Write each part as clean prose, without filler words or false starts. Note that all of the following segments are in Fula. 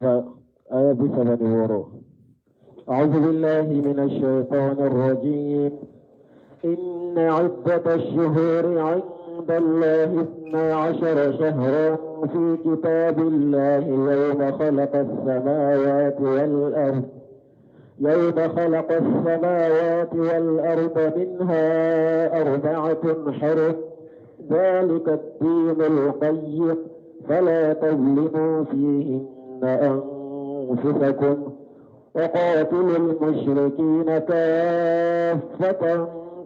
آية بسبب ورو. أعوذ بالله من الشيطان الرجيم. إن عدة الشهور عند الله 12 شهرا في كتاب الله يوم خلق السماوات والأرض منها 4 حرم، ذلك الدين القيم، فلا تظلموا فيهن أنفسكم، وقاتلوا المشركين كافة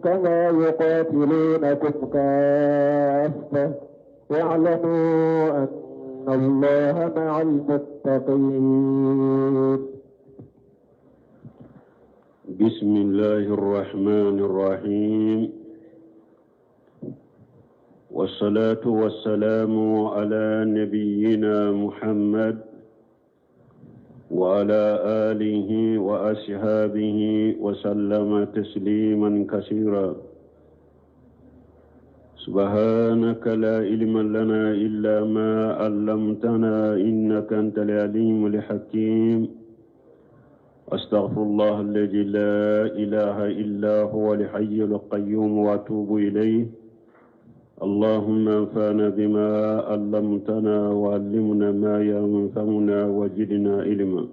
كما يقاتلونكم كافة، واعلموا أن الله مع المتقين. بسم الله الرحمن الرحيم، والصلاة والسلام على نبينا محمد وعلى آله وأصحابه وسلم تسليما كثيرا. سبحانك لا علم لنا إلا ما علمتنا إنك أنت العليم الحكيم. أستغفر الله الذي لا إله إلا هو الحي القيوم وأتوب إليه. اللهم انفعنا بما علمتنا وعلمنا ما ينفعنا وزدنا علما.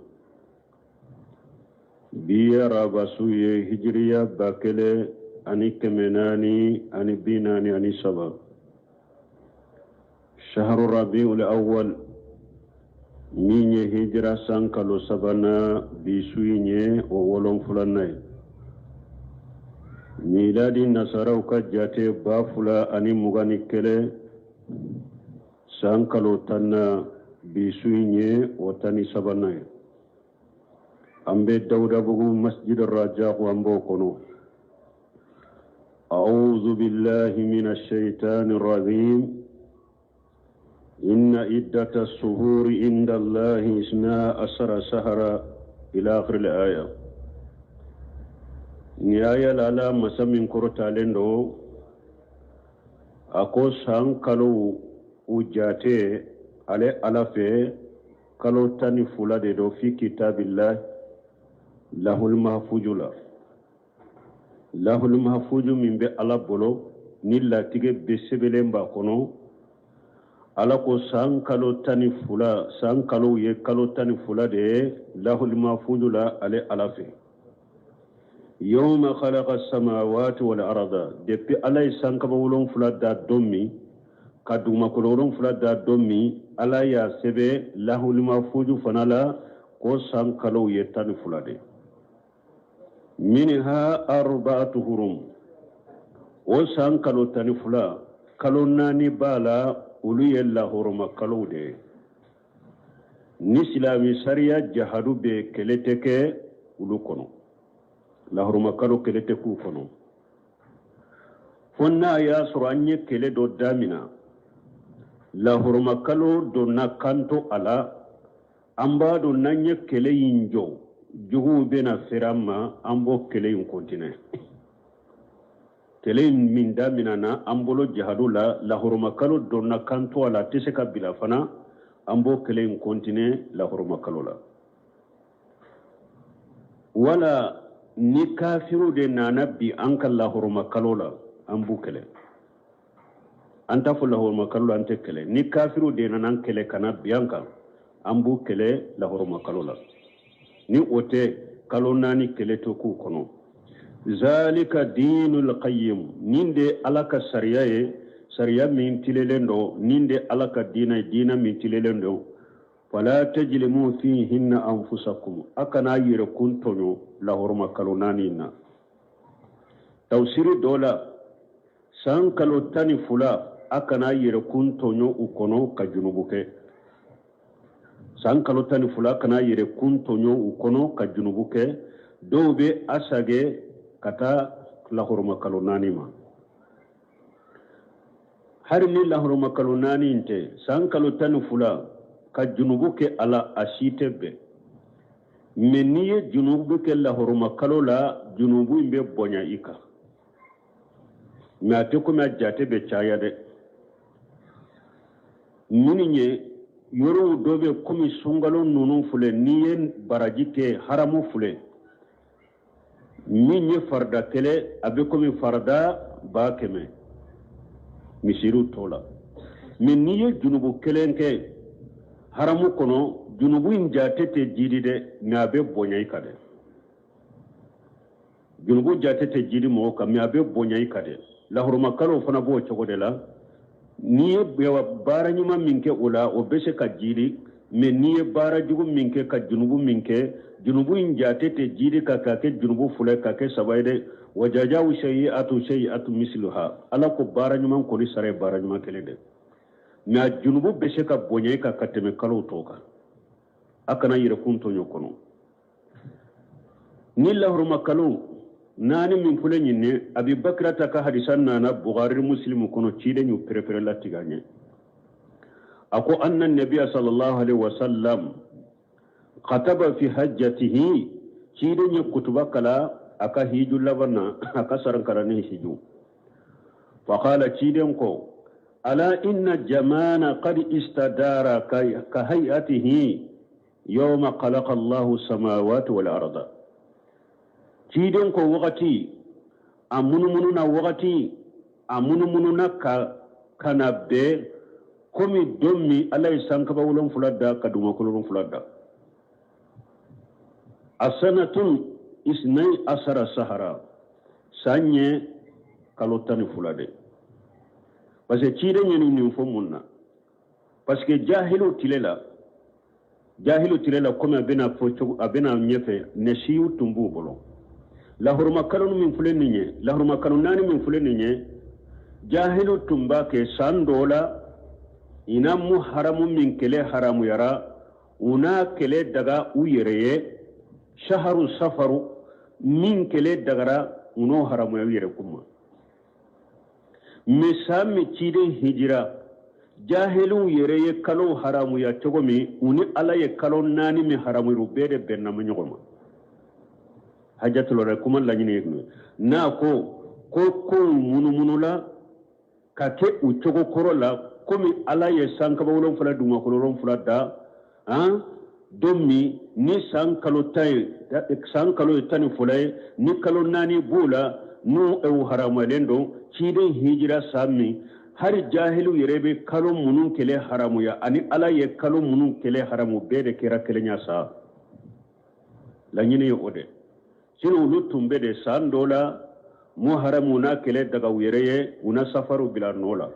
بيرا بسوي هجريا باكله أني كمناني أني بيناني أني سبا شهر ربيع الأول minye hijira sankalo sabana bisuinye o wolon fulanay miladi nasaraw ka jate bafula ani mugani kele sankalo tanna bisuinye o tani sabanay ambe dawda bugu masjid ar-raja ambo kono. a'udhu billahi minash shaitanir rajim. إن عدة الشهور عند الله 12 شهرا إلى آخر الآية. نهاية لالا مسمين كورتالندو أكو سان كالو وجاتي على ألفه كالو تاني فولاد دو في كتاب الله له المحفوظ له المحفوظ من بي ألا بولو نيلا تيجي بسبلين باكونو ala ko san kalo tani fula san kalo ye kalo tani fula de lahul mahfuzu la ale alafi yawma khalaqa as-samawati wal arda depuis alay san kaba wolon fula da dommi kaduma ko wolon fula da dommi ala ya sebe lahul mahfuzu fanala ko san kalo ye tani fula de minha 4 hurum o san kalo tani fula kalo nani bala ulu yella horoma kalode ni silami sariya jahadu be keleteke ulu kono la horoma kalo kelete ku kono fonna ya suranye kele do damina la horoma kalo do nakanto ala amba do nanye kele yinjo jugu bena ferama ambo kele yin kontine kele min damina na ambolo jahadu la horoma kalo donna kanto ala tiseka bila fana ambo kele in kontine la horoma kalo la wala ni kafiru de nana bi anka la horoma kalo la ambu kele anta fu la horoma kalo ante kele ni kafiru de nana kele kana bianka ambu kele la horoma kalo la ni ote kalo nani kele to ku kono. Zalika dinul qayyim ninde alaka sariya min tilelendo ninde alaka dina min tilelendo fala tajlimu fihinna anfusakum akana yire kuntonyo la horma kalonani na tawsiri dola san kalotani fula akana yire kuntonyo ukono kajunubuke san kalotani fula akana yire kuntonyo ukono kajunubuke dobe asage kata lahorma kalonani ma har ni lahorma kalonani inte san kalotani fula ka junubu ke ala asitebe meniye junubu ke lahorma kalola junubu imbe bonya ika ma te ko ma jate be chaya de muninye yoro dobe kumi sungalo nunu fule niye baraji ke haramu fule minye farda kele abe kumi farda ba keme misiru tola min niye junubu kelenke haramu kono junubu injatete jidi de ngabe bonyai kade junubu jatete jidi mo kam ngabe bonyai kade la hurma kalo fana bo chogode la niye bewa bara nyuma minke ula obese ka jidi me niye bara jugu minke ka junubu minke junubu injatete jidi ka ke junubu fule ka ke sabayde wajajawu shay'atu misluha ala ko bara nyuma ko ni sare bara nyuma kelede na junubu bese ka bonye ka kateme kalo toka akana yire kunto nyokono ni la hurma kalo nani min fule nyinne abi bakrata ka hadisan nana bukhari muslim kono cide nyu prepare la tiganye ako anna nabiyya sallallahu alaihi wasallam khataba fi hajjatihi cide nyu kutuba kala aka hiju labana aka sarankara ne hiju fa qala cide ko ala inna jamana qad istadara ka hayatihi yawma khalaqa Allahu samawati wal arda ciden ko wakati a munumunu na wakati a munumunu na kana be komi dommi alai sankaba wulon fuladda ka duma kulun fuladda asanatun isnai asara sahara sanye kalotani fulade parce que ciden yani ni fo munna parce que jahilu tilela komi abena fo abena nyefe ne shiu tumbu bolo la hurma kalon min fulen ninye la hurma kalon nani min fulen ninye jahilu tumba ke sandola ina mu haramu min kele haramu yara una kele daga uyereye shaharu safaru min kele dagara uno haramu yere kuma misami cide hijira jahilu yereye kalo haramu ya togomi uni ala ye kalon nani mi haramu rubede benna mu nyogoma hajjatul rakuman la nyine yegno na ko munula ka ke ucogo korola komi ala ye sankaba wolon fula duma kolon fula da dommi ni sankalo tani fulay ni kalo nani bula nu e haramu lendo cide hijira sami har jahilu yerebe kalo munun kele haramu ya ani ala ye kalo munun kele haramu bede kira kele nyasa la nyine yo ode sino lutumbe de sandola mu haramu na kele daga wireye una safaru bila nola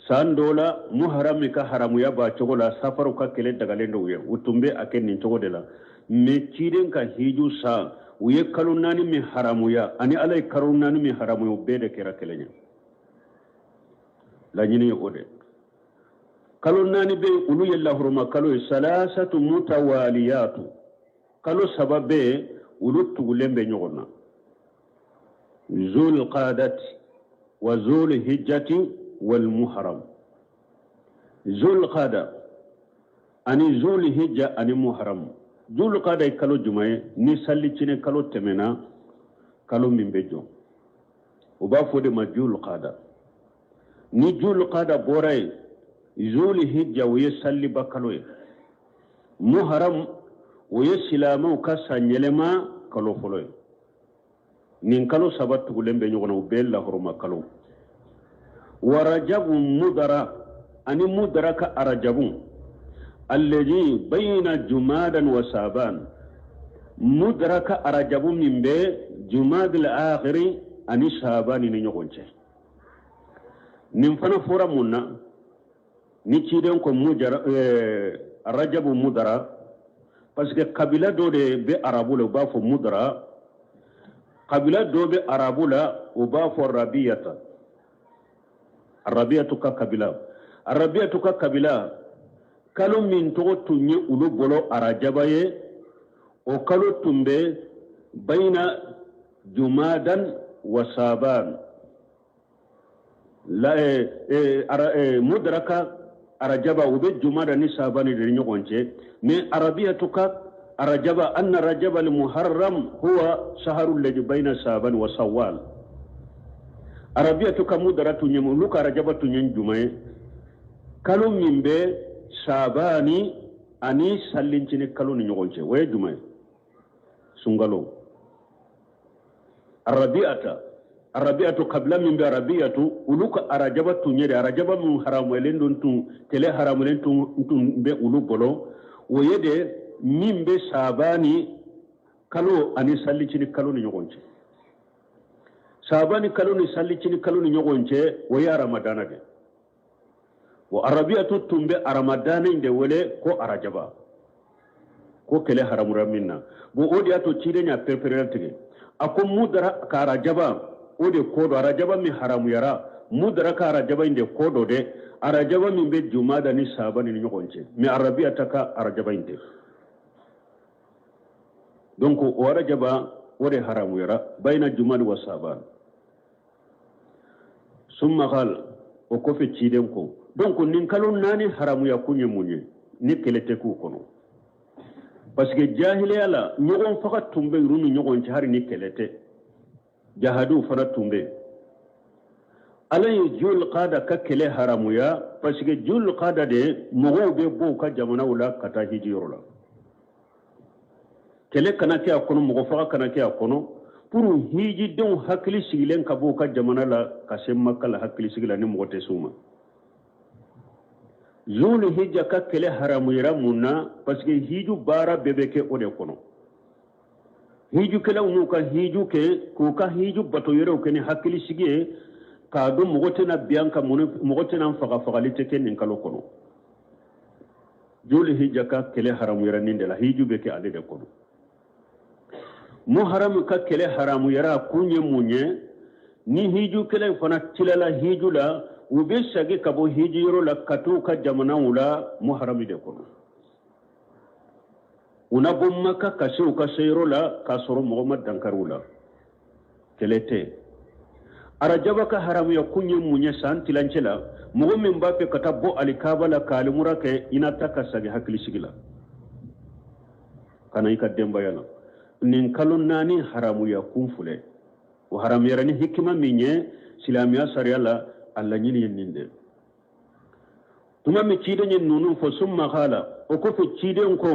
sandola mu harami ka haramu ya ba chogola safaru ka kele daga lendo uye utumbe ake nin chogodela me chiden ka hiju sa uye kalunani mi haramu ya ani alai karunani mi haramu yo bede kera kelenya la nyini ode kalunani be ulu yalla hurma kalu salasatu mutawaliyatu kalu sababe ulu tugulembe nyogona zul qadati wa zul hijjati wal muharram zul qada ani zul hijja ani muharram zul qada kalu jumaye ni salli cine kalu temena kalu mimbejo uba fode ma zul qada ni zul qada boray zul hijja wiye salli bakalo muharram wiye silamu ka sanyelema kalu folo nin kalu sabatu gulembe nyogona ubella horoma kalu ورجب مدرا أني مدرك أرجب الذي بين جماد وسابان مدرك أرجب من بي جماد الآخر أني سابان نيوغنش نمفنا فورا منا نيشيدن كو رجب مدرا parce que kabila do de be arabu le ba fo mudra kabila do be arabu la o ba fo rabiyata Arabiyatu ka kabila kalo min togo tunye ulu bolo arajabaye o kalo tumbe bayna jumadan wa saban la mudraka arajaba ube jumada ni sabani de nyogonche me arabiyatu ka arajaba anna rajaba al muharram huwa shahrul ladhi bayna saban wa sawal arabia to kamu daratu nyemu luka rajaba to nyen jumae kalo mimbe sabani ani sallincini kalo ni ñogonce waye jumay sungalo arabiatu qabla min bi arabiatu uluka arajaba tunyede arajaba mun haramulen don tun tele haramulen tun be ulu bolo wayede min be sabani kalo ani sallincini kalo ni ñogonce sabani kalo ni sallincini kalo ni ñogonce waya ramadana de wa arabiatu tumbe aramadana inde wele ko arajaba ko kele haramura minna bo odi ato cide nya perperante ako mudara ka arajaba ode kodo arajaba mi haramu yara mudara ka arajaba inde kodo de arajaba min be jumada ni sabani ni ñogonce mi arabiata ka arajaba inde donc o arajaba ode haramu yara bayna jumada wa saban summa qal o ko fe ciden ko donc nin kalon nani haramu ya kunye munye ni kelete ku kono parce que jahiliya la ñogon faka tumbe runu ñogon ci hari ni kelete jahadu fara tumbe ala ye jul qada ka kele haramu ya parce que jul qada de mogo be bo ka jamana wala kata hijiro la kele kana ke akono mogo faka kana ke akono pour hiji don hakli sigilen ka bo ka jamana la ka semma kala hakli sigila ni mogo te suma zulu hijja ka kele haramu yara munna parce que hiju bara bebe ke ode kono hiju kala unu ka hiju ke ko ka hiju bato yero ke ni hakili sige ka do mogote na bianka mogote na faga fagalite ke nin kalo kono zulu hijja ka kele haramu yara ninde la hiju be ke ade de kono mu haramu ka kele haramu yara kunye munye ni hiju kele fana tilala hiju la ube sage kabo hijiro la katu ka jamana wula muharami de kono una bomma ka kasu ka seyro la kasoro muhammad dankarula kelete arajaba ka haramu ya kunye munye santilancela muhammed mbappe katabo alikabala kalimura ke inata ka sage hakli sigila kana ika demba yana nin kalon nani haramu ya kunfule wa haramu yarani hikima minye silamiya sariyala alla ñini yenninde tuma mi ciide ñen nunum fo summa hala o ko fo ciiden ko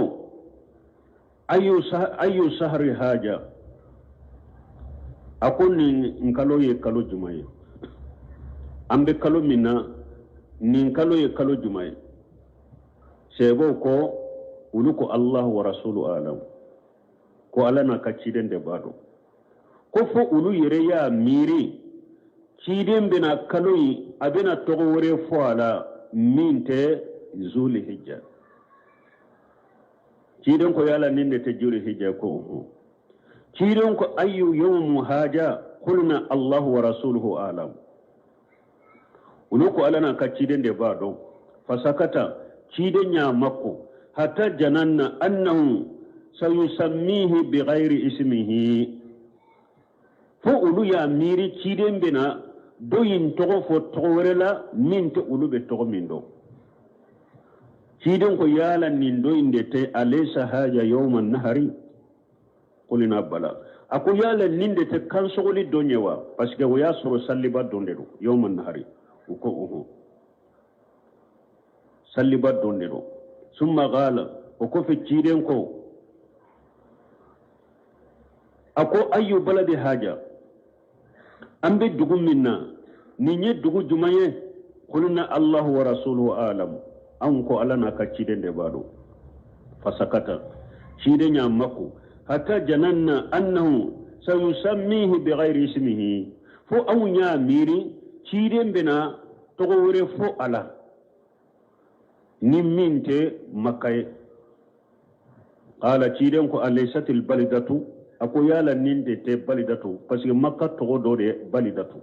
ayu sahri haja akon ni nkalo ye kalo jumaye ambe kalo mina ni nkalo ye kalo jumaye sebo ko uluko allah wa rasulu alam ko alana ka ciiden de bado ko fo ulu yere ya miri ciden bena kaloyi abena togo wore foala minte zuli hijja ciden ko yala ninde te juli hijja ko ciden ko ayu yawmu haja qulna allah wa rasuluhu alam unuko alana ka ciden de bado fasakata ciden nya makko hatta jananna annahu sayusammihi bighairi ismihi fo ulu ya miri ciden bena doyin togo fo togo werela minte ulu be togo mindo ciden ko yala nin doyin de te alaysa haja yawman nahari qulina bala ako yala nin de te kansogoli donyewa parce que waya soro salliba dondero yawman nahari uko salliba dondero summa qala ko fe ciden ko ako ayu baladi haja ambe dugu minna ni nye dugu jumaye qulna allah wa rasuluhu alam an ko alana ka cide de bado fasakata cide nya mako hatta jananna annahu sayusammihi bighairi ismihi fo aw nya miri cide bena to wore fo ala ni minte makay qala cide ko alaysatil balidatu ako yala ninde te balidatu parce que makka togo do de balidatu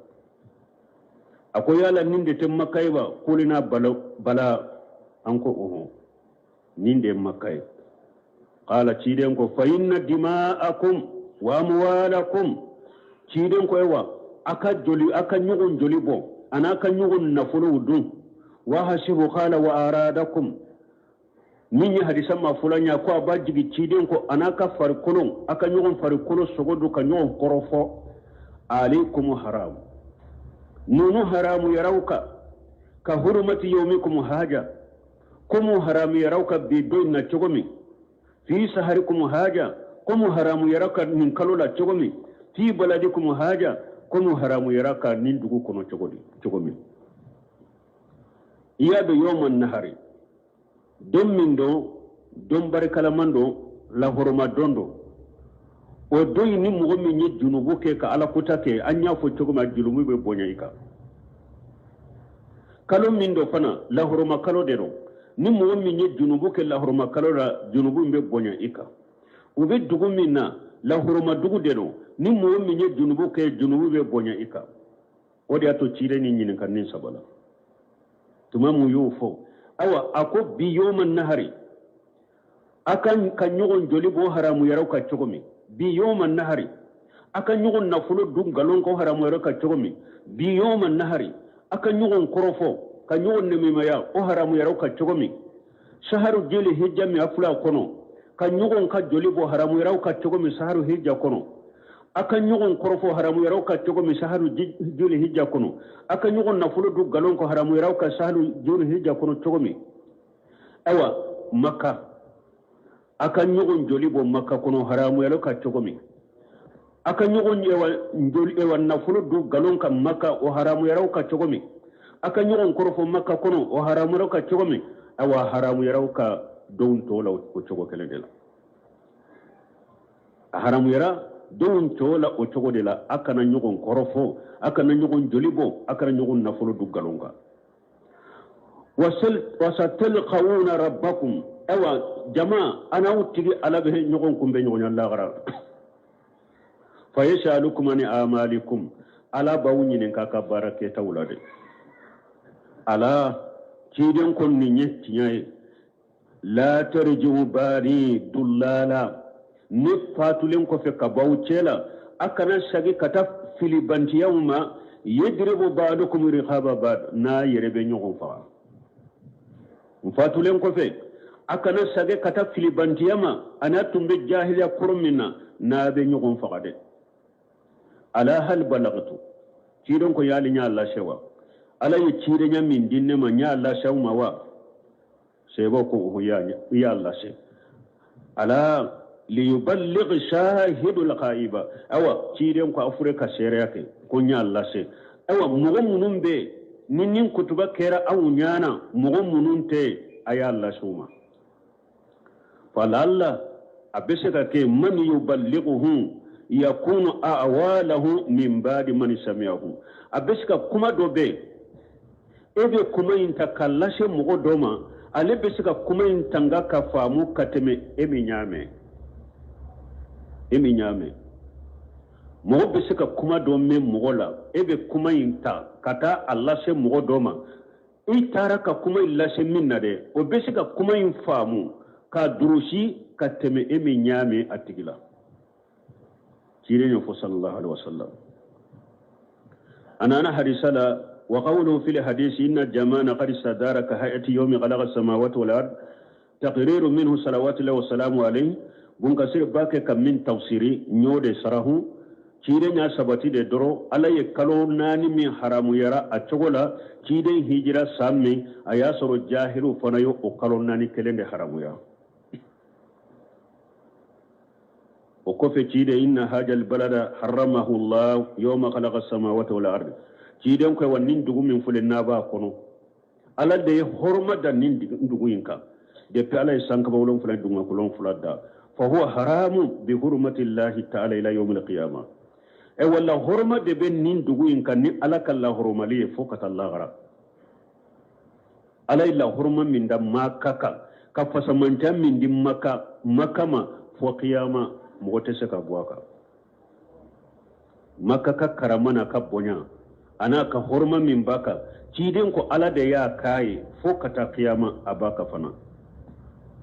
ako yala ninde te makkay ba kulina bala anko ninde makkay qala ciden ko fa inna dima'akum wa amwalakum ciden ko ewa aka nyugon joli bo anaka nyugon nafulu dun wa hasibu qala wa aradakum min yi hadisan ma fulanya ko abajigi ciden ko anaka farkulun aka nyugon farkulo sogodu ka nyugon korofo alaikum haram nunu haramu yarauka ka hurmati yawmikum haja komo haramu yarauka bi doin na chogomi fi saharikum haja komo haramu yarauka nin kalola chogomi fi baladikum haja komo haramu yarauka nin dugu kono chogomi iya do yawman nahari don min do don barkala mando la horoma dondo o doyi ni mogo min ye junubu ke ka ala kuta ke an y'a fo cogo ma julumu be bonya ika kalo min do fana la horoma kalo de do ni mogo min ye junubu ke la horoma kalo la junubu be bonya ika u be dugu min na la horoma dugu de do ni mogo min ye junubu ke junubu be bonya ika o de ato cire ni nyinin kan nin sabala tuma mu yo fo awa ako bi yawman nahari akan kan nyogon joli bo haramu yarau ka chogomi bi yawman nahari akan nyogon nafulo dum galon ko haramu yarau ka chogomi bi yawman nahari akan nyogon korofo kan nyogon nemimaya o haramu yarau ka chogomi shaharu jeli hijja mi afula kono kan nyogon ka joli bo haramu yarau ka chogomi shaharu hijja kono akan nyogon korofo haramu yarau ka chogomi shaharu jeli hijja kono akan nyogon nafulo dum galon ko haramu yarau ka shaharu jeli hijja kono chogomi awa makka akan nyogon joli bo makka kono haramu yarau ka chogomi akan nyogon ewa nafulo du galon ka makka o haramu yarau ka chogomi akan nyogon korofo makka kono o haramu yarau ka chogomi awa haramu yarau ka don tola o chogo kele de la haramu yara don tola o chogo de la akana nyogon korofo akana nyogon joli bo akana nyogon nafulo du galon ka wasatalqawuna rabbakum awa jama ana utigi ala be nyogon kumbe nyogon Allah gara fa yasalukum an amalikum ala bawni nen kaka barake tawlade ala kiden kon ni nyetti nyaay la tarju bari dullala ni fatulen ko fe ka bawcela akana sagi kata filibanti yawma yadribu ba'dukum riqaba ba'd na yerebe nyogon fa fatulen ko fe akana sage kata filibantiyama ana tumbe jahiliya kurumina na be nyogon faqade ala hal balagtu kidon ko yali nya Allah shewa ala yi cire nya min dinne ma nya Allah shawma wa sebo ko ya Allah she ala li yuballigh shahidul ghaiba awa cire ko afrika sere yake ko nya Allah she awa mugo munun be ninnin kutuba kera awu nyana mugo munun te aya Allah shawma falalla abisaka ke man yuballighuhu yakunu awalahu min ba'di man sami'ahu abisaka kuma dobe ebe kuma inta kallashe mugo doma ale bisaka kuma intanga ka famu kateme emi nyame mugo bisaka kuma do me mugo la ebe kuma inta kata Allah she mugo doma itara ka kuma illashe minna de o bisaka kuma in famu ka durushi ka teme emi nyame atigila kirene fo sallallahu alaihi wasallam ana hadisala wa qawluhu fil hadisi inna jamana qad sadaraka hayati yawmi khalaqa as-samawati wal ard taqriru minhu salawatu wa salamu alayhi bun kasir bake kam min tafsiri nyode sarahu kirenya sabati de doro alaye kalo nani min haramu yara a chogola kide hijira samme aya soro jahilu fanayo o kalo nani kelende haramu ya وكفي كيد إن هذا البلد حرمه الله يوم خلق السماوات والأرض كيد يوم كي ونين دعو من فل النبا كنو على ده حرمة دا نين دعو إنكا ده على إنسان كبولون فلان دعو كلون فلان دا فهو حرام بحرمة الله تعالى إلى يوم القيامة ولا حرمة ده بين نين دعو إنكا نين على كلا حرمة ليه فوقت الله غرا على إلا حرمة من دا ما كاكا كفسمانتا من دي مكا مكما فوقياما mogote se ka buaka maka ka karamana ka bonya ana ka horma min baka kiden ko ala da ya kai fo kata qiyama abaka fana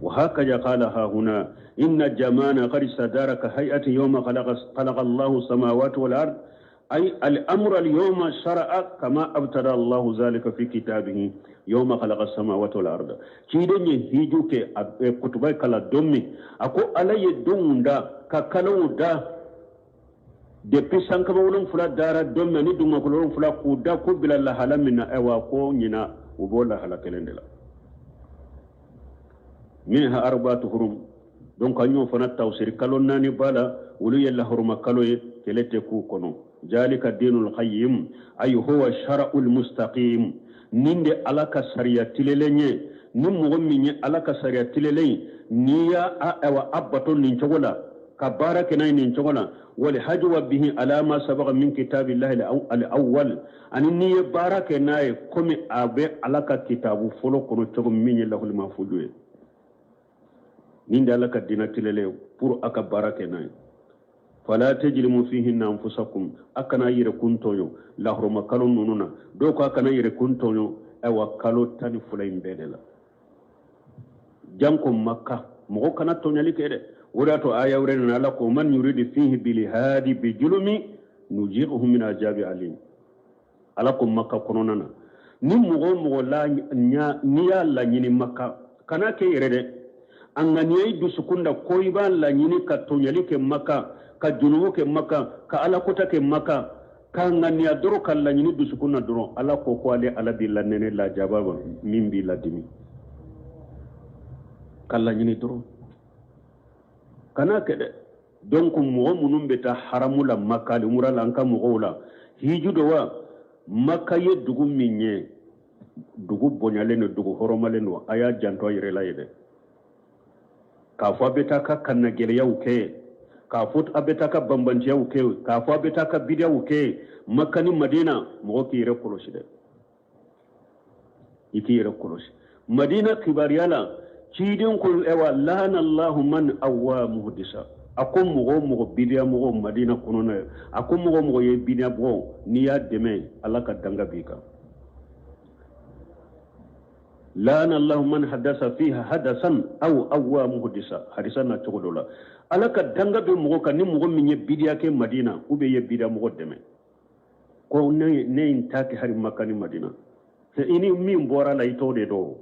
wa hakaja qala ha huna inna jamana qad sadaraka hay'ati yawma khalaqa Allahu samawati wal ard ay al-amru al-yawma shar'a kama abtada Allahu zalika fi kitabihi yawma khalaqa as-samawati wal ard kiden ye hijuke kutubai kala dommi ako alaye dunda ka kalawda depuis sankaba wolon fula dara domme ni duma ko wolon fula ku da ko bilal la halamina ewa ko nyina ubola hala kelendela minha arbatu hurum donc anyo fana tawsir kalon nani bala wulu yalla hurma kaloye kelete ku kono jalika dinul qayyim ay huwa shar'ul mustaqim ninde alaka sariya tilelenye nim mo minye alaka sariya tilelay niya awa abaton nin chogola كبارك نين شغلا والحجو به على ما سبق من كتاب الله الأول أن نية بارك ناي كم أبي على كتاب فلو كنو تقوم من الله المفوض نين دالك الدين تللي pour أكبارك ناي فلا تجرموا فيهن أنفسكم أكنا يركون تويو لهرم كالون نونا دوك أكنا يركون تويو أو كالو تاني فلين بدلا جانكم مكة مغو كنا تونيالي كده وراتو آية ورنا لكم من يريد فيه بالهادي بجلم نجيره من عذاب عليم alakum makka kononana ni mugo la niya la nyini makka kana ke yerede angani du sukunda koiba la nyini ka tonyali ke makka ka junugo ke makka ka ala kota ke makka ka ngani adoro kan la nyini du sukunda doro ala ko ko ale ala dilla nene la jababa mimbi la dimi kala nyini doro kana kede donc mugo munum beta haramula makka le murala anka mugo la hijudo wa makka ye dugu minye dugu bonyale no dugu horomale no aya janto yire la yede ka fo beta ka kanna gele yawke ka fot abeta ka bambanti yawke ka fo beta ka bidiya yawke makka ni madina mo ki yire koloshi de iki yire koloshi madina kibariyala cidin kul ewa lana allah man awwa muhdisa akom mugo bidiya mugo madina kunona akom mugo ye bidiya bo ni ya deme Allah ka danga bika lana Allah man hadasa fiha hadasan aw awwa muhdisa hadisan na tugodola Allah ka danga be mugo ka ni mugo minye bidiya ke madina ube ye bidiya mugo deme ko ne intaki hari makani madina se ini mi mbora la itode do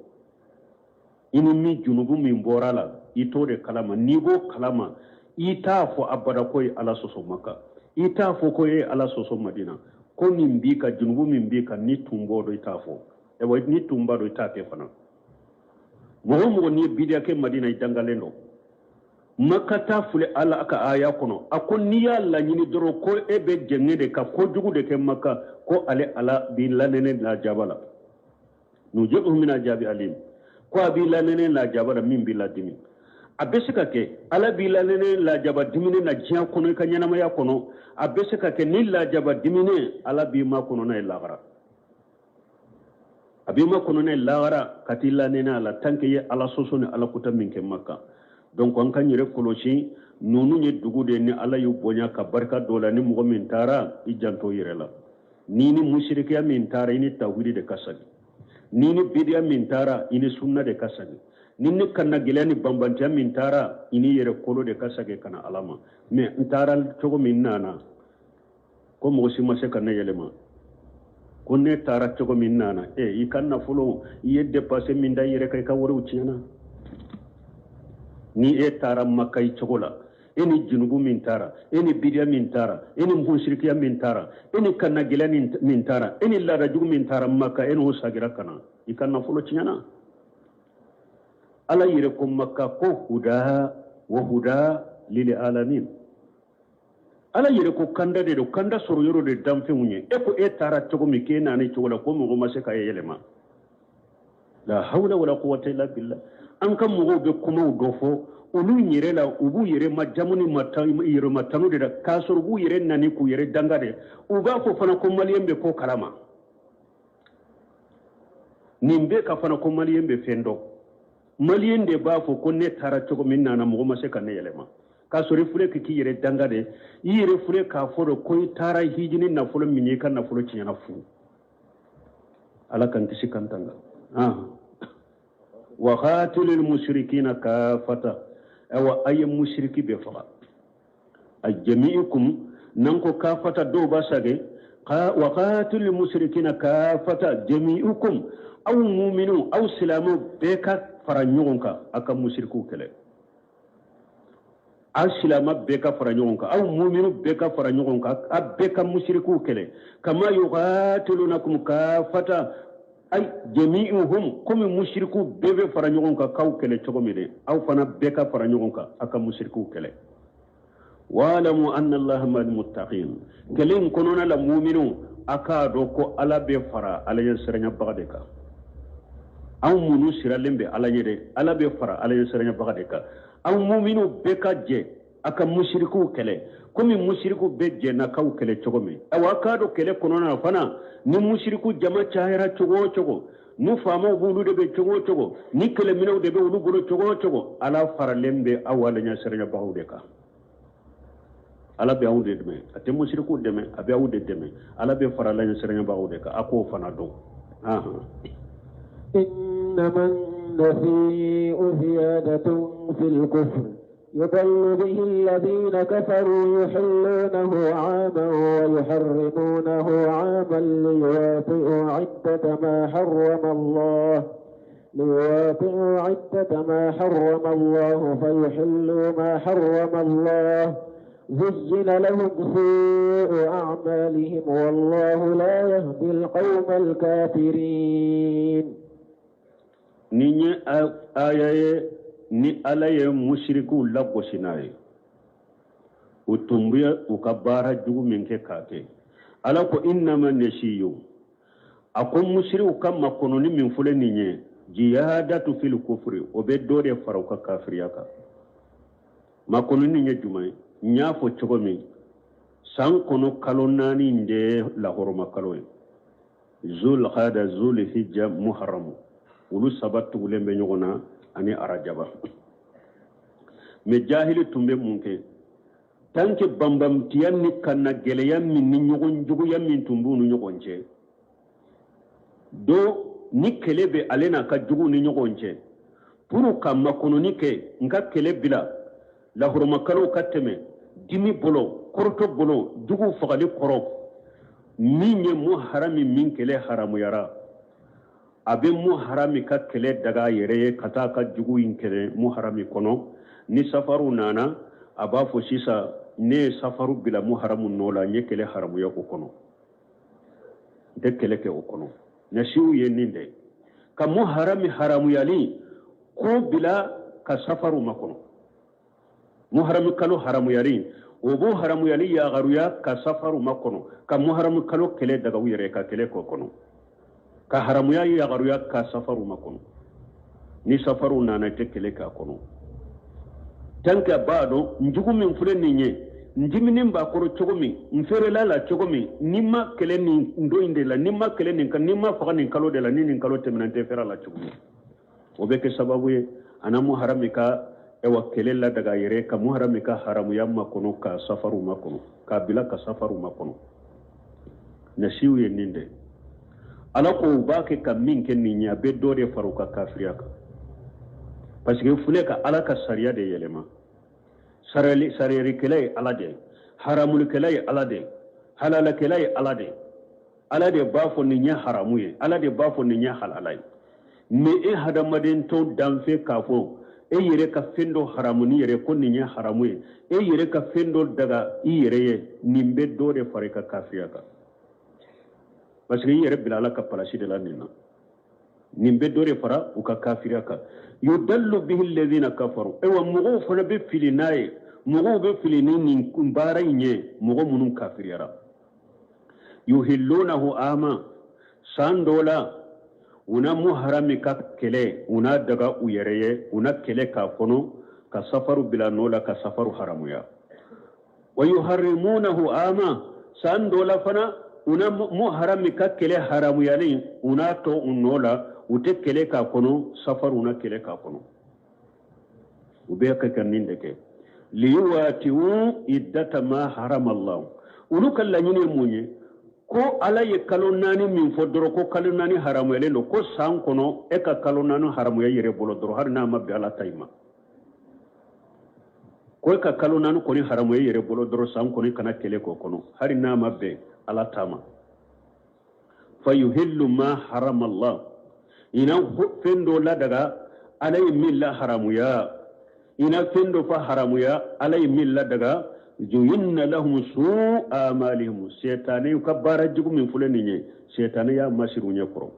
ini mi junubu mi mbora la itode kalama nigo kalama ita fo abada koy ala soso maka ita fo koy ala soso madina ko nimbika junubu mimbika ni tumbo do ita fo e way ni tumba do ita ke fana mo ni bidia ke madina idangalendo maka ta fule ala aka aya kono akon ni yalla nyini doro ko ebe jengede ka ko jugu de ke maka ko ale ala bilanene la jabala nujuhu min ajabi alim ko bilanene la jabala min biladimi abesika ke ala bilanene la jaba dimine na jiya kono ka nyanama ya kono abesika ke ni la jaba dimine ala bi ma kono na lagara abima kono na lagara katilla nena ala tanke ye ala soso ni ala kuta min ke makka donc an kan yire koloshi nonu nye dugude ni ala yu bonya ka barka dola ni mugo min tara ijanto yire la ni mushrikiya min tara ini tawhid de kasagi ni bidiya min tara ini sunna de kasagi ninni kanna gilani bambantiya min tara ini yere kolo de kasage kana alama mais ntara cogo min nana ko mo si ma se kana yelema ko ne tara cogo min nana i kanna fulo ye dépasser min da yere kay ka woro uciana ni tara makay cogo la eni junubu min tara eni bidiya min tara eni mushrikiya min tara eni kanna gilani min tara eni la rajugu min tara makka eni usagira kana i kanna fulo ciana ala yire ko makka ko huda wa huda lil alamin ala yire ko kanda de do kanda soro yoro de damfe munye e ko tara togo mi ke nani to wala ko mo ma se ka yelema la hawla wala quwwata illa billah an kam mo be kuma do fo ulu nyire la ubu yire majamuni yiro matanu de ka soro bu yire nani ku yire dangade uba ko fana ko maliyembe ko kalama nimbe ka fana ko maliyembe fendo malien de ba fo ko ne tara cogo min nana mo ma se kan yelema ka sori fure ki yere dangade yere fure ka foro ko tara hijini na fulo minye kan na fulo cinya fu ala kan tisi kan tanga wa qatilul mushrikina kafata aw ay mushriki be fa ajmi'ukum nan ko kafata do ba sage wa qatilul mushrikina kafata jami'ukum aw mu'minu aw silamu beka faranyoka aka mushriku kele asilama beka faranyoka aw mu'minu beka faranyoka abeka mushriku kele kama yuqatilunakum kafata ay jami'uhum comme mushriku bebe fara ɲɔgɔn ka kaw kɛlɛ cogo min de aw fana bɛɛ ka fara ɲɔgɔn kan a ka mushriku kɛlɛ wa'lamu anna allaha ma'al muttaqin kelen kɔnɔna la mu'minu aka do ko ala bɛ fara ala ɲɛ siraɲabaga de kan aw minnu siralen bɛ ala ɲɛ de ala bɛ fara ala ɲɛ siraɲabaga de kan aw mu'minu bɛɛ ka jɛ a ka mushriku kɛlɛ komi mushriku bɛ jɛnna kaw kɛlɛ cogo min awa ka do kɛlɛ kɔnɔna na fana ni mushriku jama cayara cogo o cogo ni faamaw b'olu de bɛ cogo o cogo ni kɛlɛminɛw de bɛ olu bolo cogo o cogo ala faralen bɛ aw ala ɲɛ siraɲabagaw de kan ala bɛ aw de dɛmɛ a tɛ mushriku dɛmɛ a bɛ aw de dɛmɛ ala bɛ fara ala ɲɛ siraɲabagaw de kan a k'o fana dɔn إنما النسيء زيادة في الكفر يضل به الذين كفروا يحلونه عاما ويحرمونه عاما ليواطئوا عدة ما حرم الله فيحلوا ما حرم الله زين لهم سوء أعمالهم والله لا يهدي القوم الكافرين نيني آية ni ala ye mushriku lagosi n'a ye u tumbuya u ka baara jugu min kɛ k'a kɛ ala ko innama nasiyu a ko mushriku ka makɔnɔni min fɔle nin ye jihadatu fil kufri o bɛ dɔ de fara u ka kafiriya kan makɔnɔni ye jumɛn ye n y'a fɔ cogo min san kɔnɔ kalo 4 de ye lahɔrɔma kalo ye zul qada zul hijja muharram olu saba tugulen bɛ ɲɔgɔn na ani arajaba mais jahili tun bɛ mun kɛ tant que bambamtiya ni kana gɛlɛya min ni ɲɔgɔn juguya min tun b'u ni ɲɔgɔn cɛ do ni kɛlɛ bɛ ale n'a ka jugu ni ɲɔgɔn cɛ pour ka makɔnɔni kɛ nka kɛlɛ bila lahɔrɔmakalow ka tɛmɛ dimi bolo kɔrɔtɔ bolo jugu fagali kɔrɔ min ye muharami min kɛlɛ haramuyara a bɛ muharami ka kɛlɛ daga yɛrɛ ye ka taa ka jugu in kɛlɛ muharami kɔnɔ ni safaru nana a b'a fɔ sisan ne ye safaru bila muharamu nɔ la n ye kɛlɛ haramuya o kɔnɔ n tɛ kɛlɛ kɛ o kɔnɔ nasiw ye nin dɛ ka muharami haramuyali ko bila ka safaru makɔnɔ muharami kalo haramuyali o b'o haramuyali yagaruya ka safaru makɔnɔ ka muharami kalo kɛlɛ daga u yɛrɛ ka kɛlɛ k'o kɔnɔ ka haramuya yagaruya ka safaru makɔnɔ ni safaru nana tɛ kɛlɛ k'a kɔnɔ tant que a b'a dɔn njugu min filɛ nin ye n diminen b'a kɔrɔ cogo min n feerela la cogo min ni ma kɛlɛ nin don in de la ni ma kɛlɛ nin kan ni ma faga nin kalo de la ni nin kalo tɛmɛna n tɛ fɛrɛ la cogo min o bɛ kɛ sababu ye a na muharami ka kɛlɛ la daga yɛrɛ ka muharami ka haramuya makɔnɔ ka safaru makɔnɔ k'a bila ka safaru makɔnɔ nasiw ye nin de ala ko u b'a kɛ ka min kɛ nin ye a bɛ dɔ de fara u ka kafiriya kan parce que fule ka ala ka sariya de yɛlɛma sariyarikɛla ye ala de haramulikɛla ye ala de halalakɛla ye ala de b'a fɔ nin ye haramu ye ala de b'a fɔ nin ye halala ye mais e hadamaden tɔw danfɛ k'a fɔ e yɛrɛ ka fɛn dɔ haramu ni yɛrɛ ko nin ye haramu ye e yɛrɛ ka fɛn dɔ daga i yɛrɛ ye nin bɛ dɔ de fara i ka kafiriya kan parce que i yɛrɛ bila ala ka palasi de la nin na nin bɛ dɔ de fara u ka kafiriya kan yudallu bihi alladhina kafaru wa mɔgɔw fana bɛ fili n'a ye mɔgɔw bɛ fili ni nin baara in ye mɔgɔ minnu kafiriyara yuhillunahu ama san dɔ la u na muharami ka kɛlɛ u na daga u yɛrɛ ye u na kɛlɛ k'a kɔnɔ ka safaru bila nɔ la ka safaru haramuya wa yuharrimunahu ama san dɔ la fana u na muharami ka kɛlɛ haramuyalen u n'a tɔ u nɔ la u tɛ kɛlɛ k'a kɔnɔ safaru na kɛlɛ k'a kɔnɔ u bɛ ka nin de kɛ liyuwati'u iddata ma harama Allah olu ka laɲini ye mun ye ko ala ye kalo 4 min fɔ dɔrɔn ko kalo 4 haramuyalen don ko san kɔnɔ e ka kalo 4 haramuya yɛrɛ bolo dɔrɔn hali n'a ma bɛn ala ta ma ko e ka kalo 4 kɔni haramuya yɛrɛ bolo dɔrɔn san kɔni kana kɛlɛ k'o kɔnɔ hali n'a ma bɛn ala ta ma fa yuhillu ma harama Allah ina fɛn dɔ la daga ala ye min la haramuya ina fɛn dɔ fa haramuya ala ye min la daga zuyinna lahum su'u amalihim shaytani ka baara jugu min filɛ nin ye shaytani y'a masiru ɲɛ kɔrɔ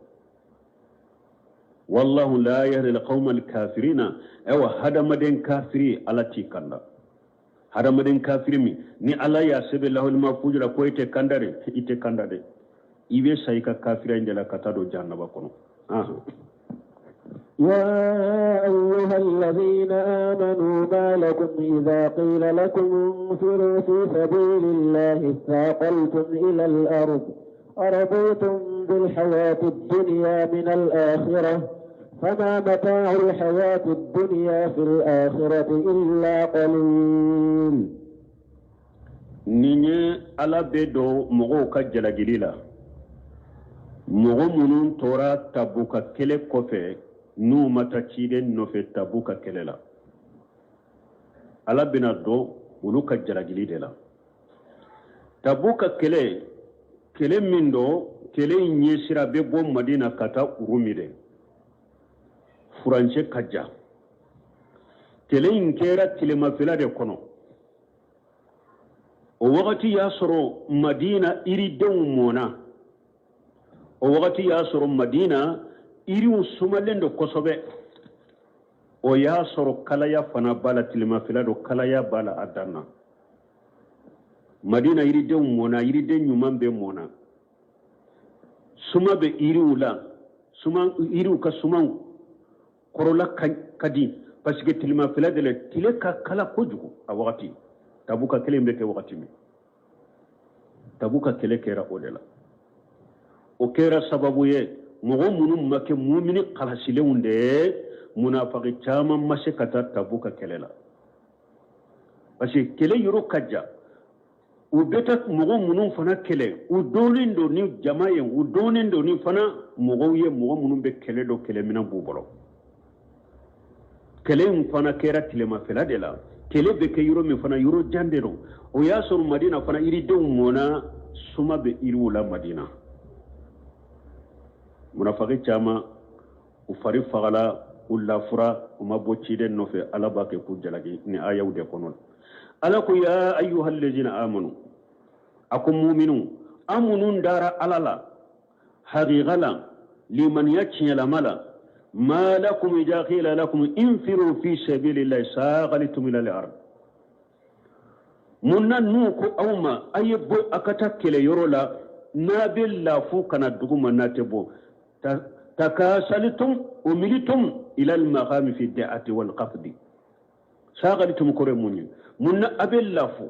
والله لا يهدي القوم الكافرين أو هذا مدين كافري على تيكاندا هذا مدين كافري مي ني الله يسب الله المفوج لا كويت كانداري إتي كانداري إيوه سايكا كافرين جلا كتادو جانا بكونو يا أيها الذين آمنوا ما لكم إذا قيل لكم انفروا في سبيل الله اثاقلتم إلى الأرض أرضيتم بالحياة الدنيا من الآخرة فما متاع الحياة الدنيا في الآخرة إلا قليل. نيني على بدو مغوكا جلاجليلا مغو تورا تبوكا كله كوفي نو متا تشيدن نو في تبوكا كله على بنا دو ولوكا جلاجليلا تبوكا كله من دو كله نيسيرا بيبو مدينة كتا روميدي فرانشي كجا كله انكيرا تلما فلا دي كونو ووقتي ياسرو مدينة إريدون مونا ووقتي ياسرو مدينة إريو سمالين دو كسوبة وياسرو كلايا فنا بالا تلما فلا دو كلايا بالا أدانا مدينة إريدون مونا إريدون يمان بي مونا سما بي إريو لا سما إريو كسما كورولا كدي باسكي تلما فلا دي تلك كلا كجو أوقتي tabuka kele mbeke wakati mi tabuka kele kera odela o kera sababu ye mogo munu make mumini qalasile unde munafaqi chama mashe kata tabuka kele la parce kele yoro kajja u beta mogo munu fana kele u dolindo ni jamaye u donindo ni fana mogo ye mogo munu be kele do kele mina bubolo kele fana kera tilema fela de la kele be ke yuro mi fana yuro jandero o yasor madina fana iri dew mona suma be iri wala madina munafaqi chama u fari fagala ulla fura uma bocci den no fe ala ba ke ku jalagi ni ayaw de konon ala ko ya ayyuhal ladina amanu akum mu'minun amunun dara alala haqiqala liman yachila mala ما لكم إذا قيل لكم انفروا في سبيل الله ساغلتم إلى الأرض منا نوكو أوما أي بو أكتاكل يرولا نابل لا فوقنا الدقوم ناتبو تكاسلتم وملتم إلى المقام في الدعاة والقفد ساغلتم كرموني منا أبل لا فو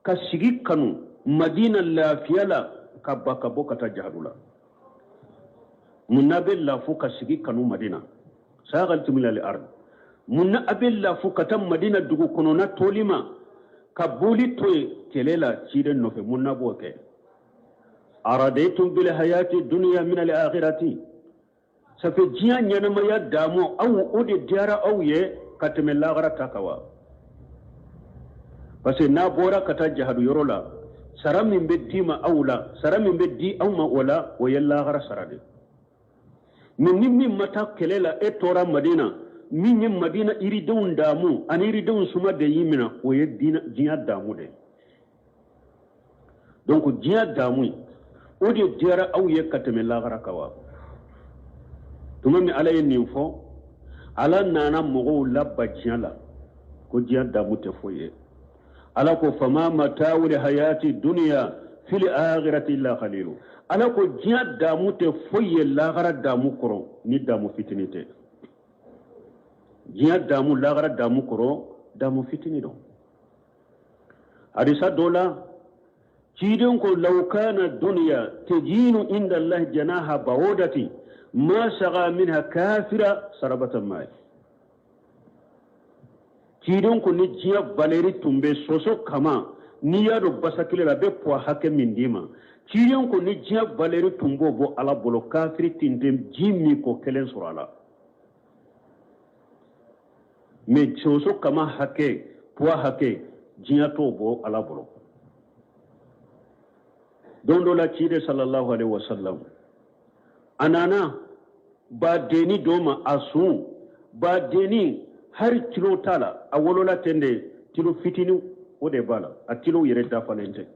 كسيجي كانوا مدينة لا فيلا كباكا بوكا تجهدولا منا بلا فوق سيجي كانوا مدينة ساغلت من الأرض منا أبلا فوق تم مدينة دعو كنونا تولما كبولي توي كليلا تيرن نوفي منا بوكي أراديتم بالحياة الدنيا من الآخرة سفي جيان ينما يدامو أو أودي ديارا أو يه كتم اللاغرة تاكوا بس نابورا كتا جهدو يرولا سرم من بديما أولا سرم من بدي أوما ولا ويلاغرة سرادي من متا كليلا اتورا مدينة من مدينة إريدون دامو أن إريدون سما ديمنا ويدينا جيا دامو دي دونك جيا دامو ودي ديارا أو يكتم اللاغرة كوا تمامي على ينفو على نانا مغو لبا جيالا كو جيا دامو تفويه على كو فما متاع الحياة الدنيا في الآخرة إلا قليل ala ko jiya damu te foye lagara damu koro ni damu fitinite jiya damu lagara damu koro damu fitini do hadisa dola ciden ko law kana dunya tajinu inda allah janaha bawdati ma saga minha kafira sarabatan mai ciden ko ni jiya baleri tumbe soso kama ni yado basakile la be po hake mindima kiriyan ko ni jiya valeri tumbo bo ala bolo kafiri tindem jimi ko kelen surala me choso kama hake puwa hake jiya to bo ala bolo dondo la chide sallallahu alaihi wasallam anana ba deni doma asu ba deni har kilo tala awolola tende kilo fitini ode bala a kilo yere dafalente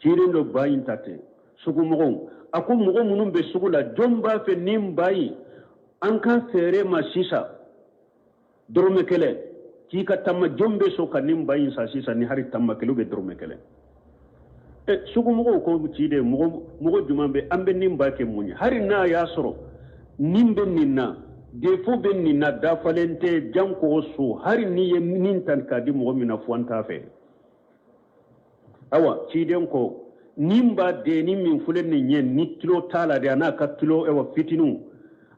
cirin do bayin tate sugu mogon aku mogo munun be sugula jomba fe nimbai anka fere ma sisa dorme kele ki ka tamma jombe so ka nimbai sa sisa ni hari tamma kelu be dorme kele sugu mogo ko ci de mogo jumambe ambe nimba ke munya hari na ya soro nimbe ninna defo be ninna da falente janko so hari ni ye nintan ka di mogo mina fuanta fe awa ci den ko nimba de ni min fulen ni nyen ni kilo tala de ana ka kilo ewa fitinu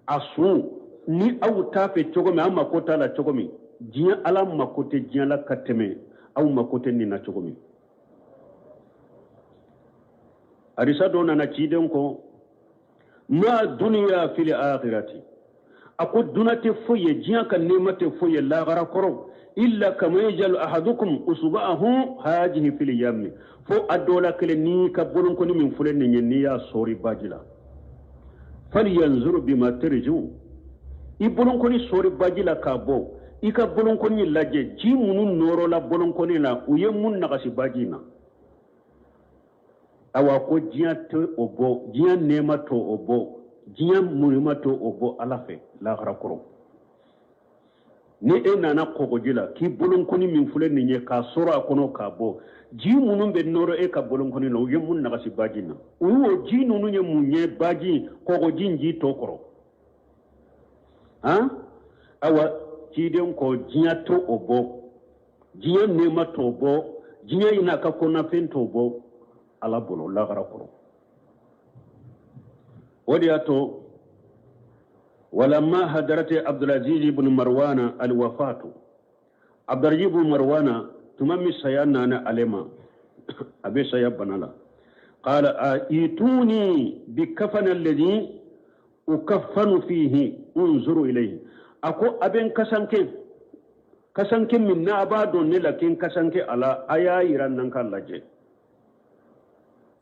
asu ni awu tafe chogomi amma ko tala chogomi jiya ala makote jiya la kateme awu makote ni na chogomi arisa do na ci den ko ma dunya fil akhirati ako dunate foye jiya kan nemate foye la gara koro illa kama yajal ahadukum usba'ahu hajihi fil yammi fo adola kele ni ka bolon ko ni min fulen ni ni ya sori bajila falyanzur bima tarju i bolon ko ni sori bajila ka bo i ka bolon ko ni laje ji munun noro la bolon ko ni la uye mun na kasi bajina awa ko jiya to obo jiya nema to obo jiya munima to obo alafe la garakoro ni nana kogojila ki bolon ko ni min fulen ni ka soro akono ka bo ji munun be noro ka bolon ko ni no yemun na kasi bajina uwo ji nunu nye munye baji kogojin ji tokoro ha awa ci den ko jiya to obo jiya nema to obo jiya ina ka kona fen to obo ala bolo la garakoro wadi ato ولما حضرت عبد العزيز بن مروان الوفاة عبد العزيز بن مروان تمام سيانا انا علما ابي سياب بنالا قال ايتوني بكفن الذي اكفن فيه انظروا اليه اكو ابن كسانك من نابادو لكن كسانك على ايا يران نكال لاجي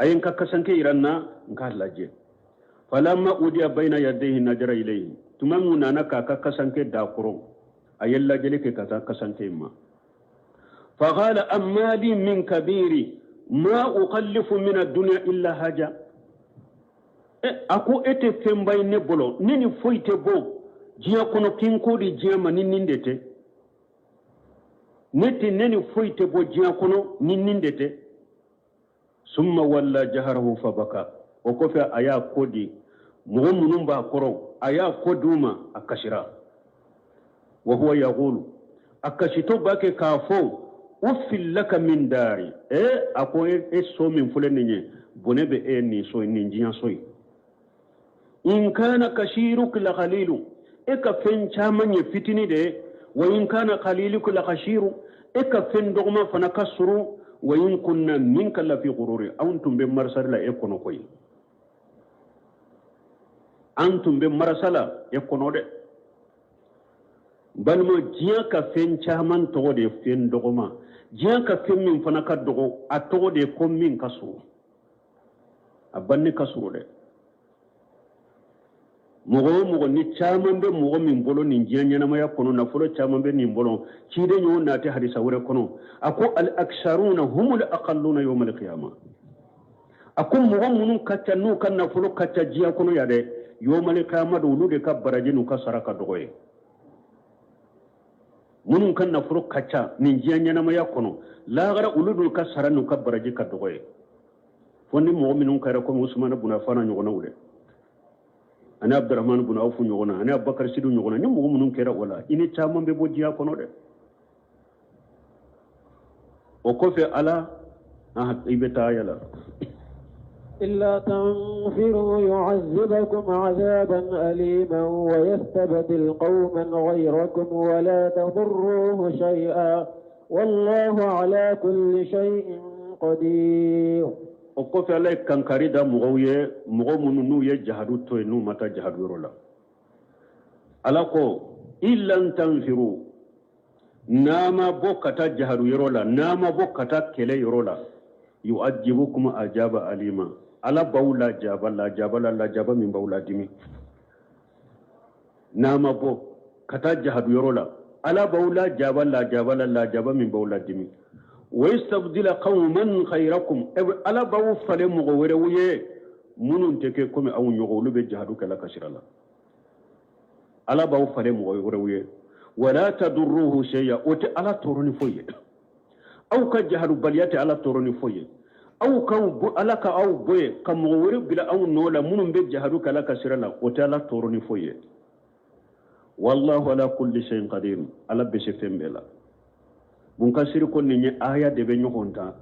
اين كسانك يران نكال لاجي فلما أودي بين يديه نجر إليه تمامنا نكا كسانك داكرو أيلا جلك كسانك ما فقال أما لي من كبير ما أخلف من الدنيا إلا حاجة أكو إتفهم بين بلو نيني فويت بو جيا كنو كينكو دي جيا ما نينيندete نتي نيني فويت بو جيا كنو نينيندete ثم ولا جهره فبكى وكفى أيا كودي مغمون با كرو أيا كودوما أكشرا وهو يقول أكشتو باكي كافو أفل لك من داري أكو إسو من فلنيني بنبي إني سوي نينجيان سوي إن كان كشيرك لخليل إكا فين شامن يفتني دي وإن كان خليلك لخشير إكا فين دغما فنكسرو وإن كنا منك لفي غرور أنتم بمرسل لا يكونوا كوي أنتم بمرسل يكونوا دي بل ما جياك فين شامان تغدي فين دغما جياك فين من فنكا دغو أتغدي كم من كسرو أبني كسرو دي mogo ni chaman be mogo min bolo nin jenya na maya kono na fulo chaman be nin bolo chide nyo na te hadisa wure kono ako al aksharuna humul aqalluna yawm al qiyamah ako mogo munun katta nu kan na fulo katta jiya kono ya de yawm al qiyamah do lude ka baraje nu ka saraka dogoye munun kan na fulo katta nin jenya na maya kono la gara uludu ka saranu ka baraje ka dogoye fonni mogo minun kare ko Usman ibn Affan nyogona wude أنا عبد الرحمن بن عوف نيغونا أنا أبو بكر سيدو نيغونا نيم مغو منون كيرا ولا إني تامن بي بوجيا كونو دي وكوفي على إبتا يلا إلا تنفروا يعذبكم عذابا أليما ويستبدل قوما غيركم ولا تضروه شيئا والله على كل شيء قدير okofe ala kankari da mogo munu nu ye jahadu to nu mata jahadu rola ala ko illan tanfiru nama bokata jahadu rola nama bokata kele rola yu'ajibukum ajaba alima ala baula jabala la jaba min baula dimi nama bo kata jahadu rola ala baula jabala la jaba min baula dimi ويستبدل قوما خيركم ألا بو فلم غورويه munun teke comme awu nyogo lu be jihadu kala kasirala ala baw fale mo rewe wala tadurruhu shay'a oti ala toroni foye aw ka jihadu baliyati ala toroni foye aw ka ala ka aw boye kam wori bila aw nola munun be jihadu kala kasirala oti ala toroni foye wallahu ala kulli shay'in qadir ala be shefembela bun kasiri ko ni aya de be nyogonta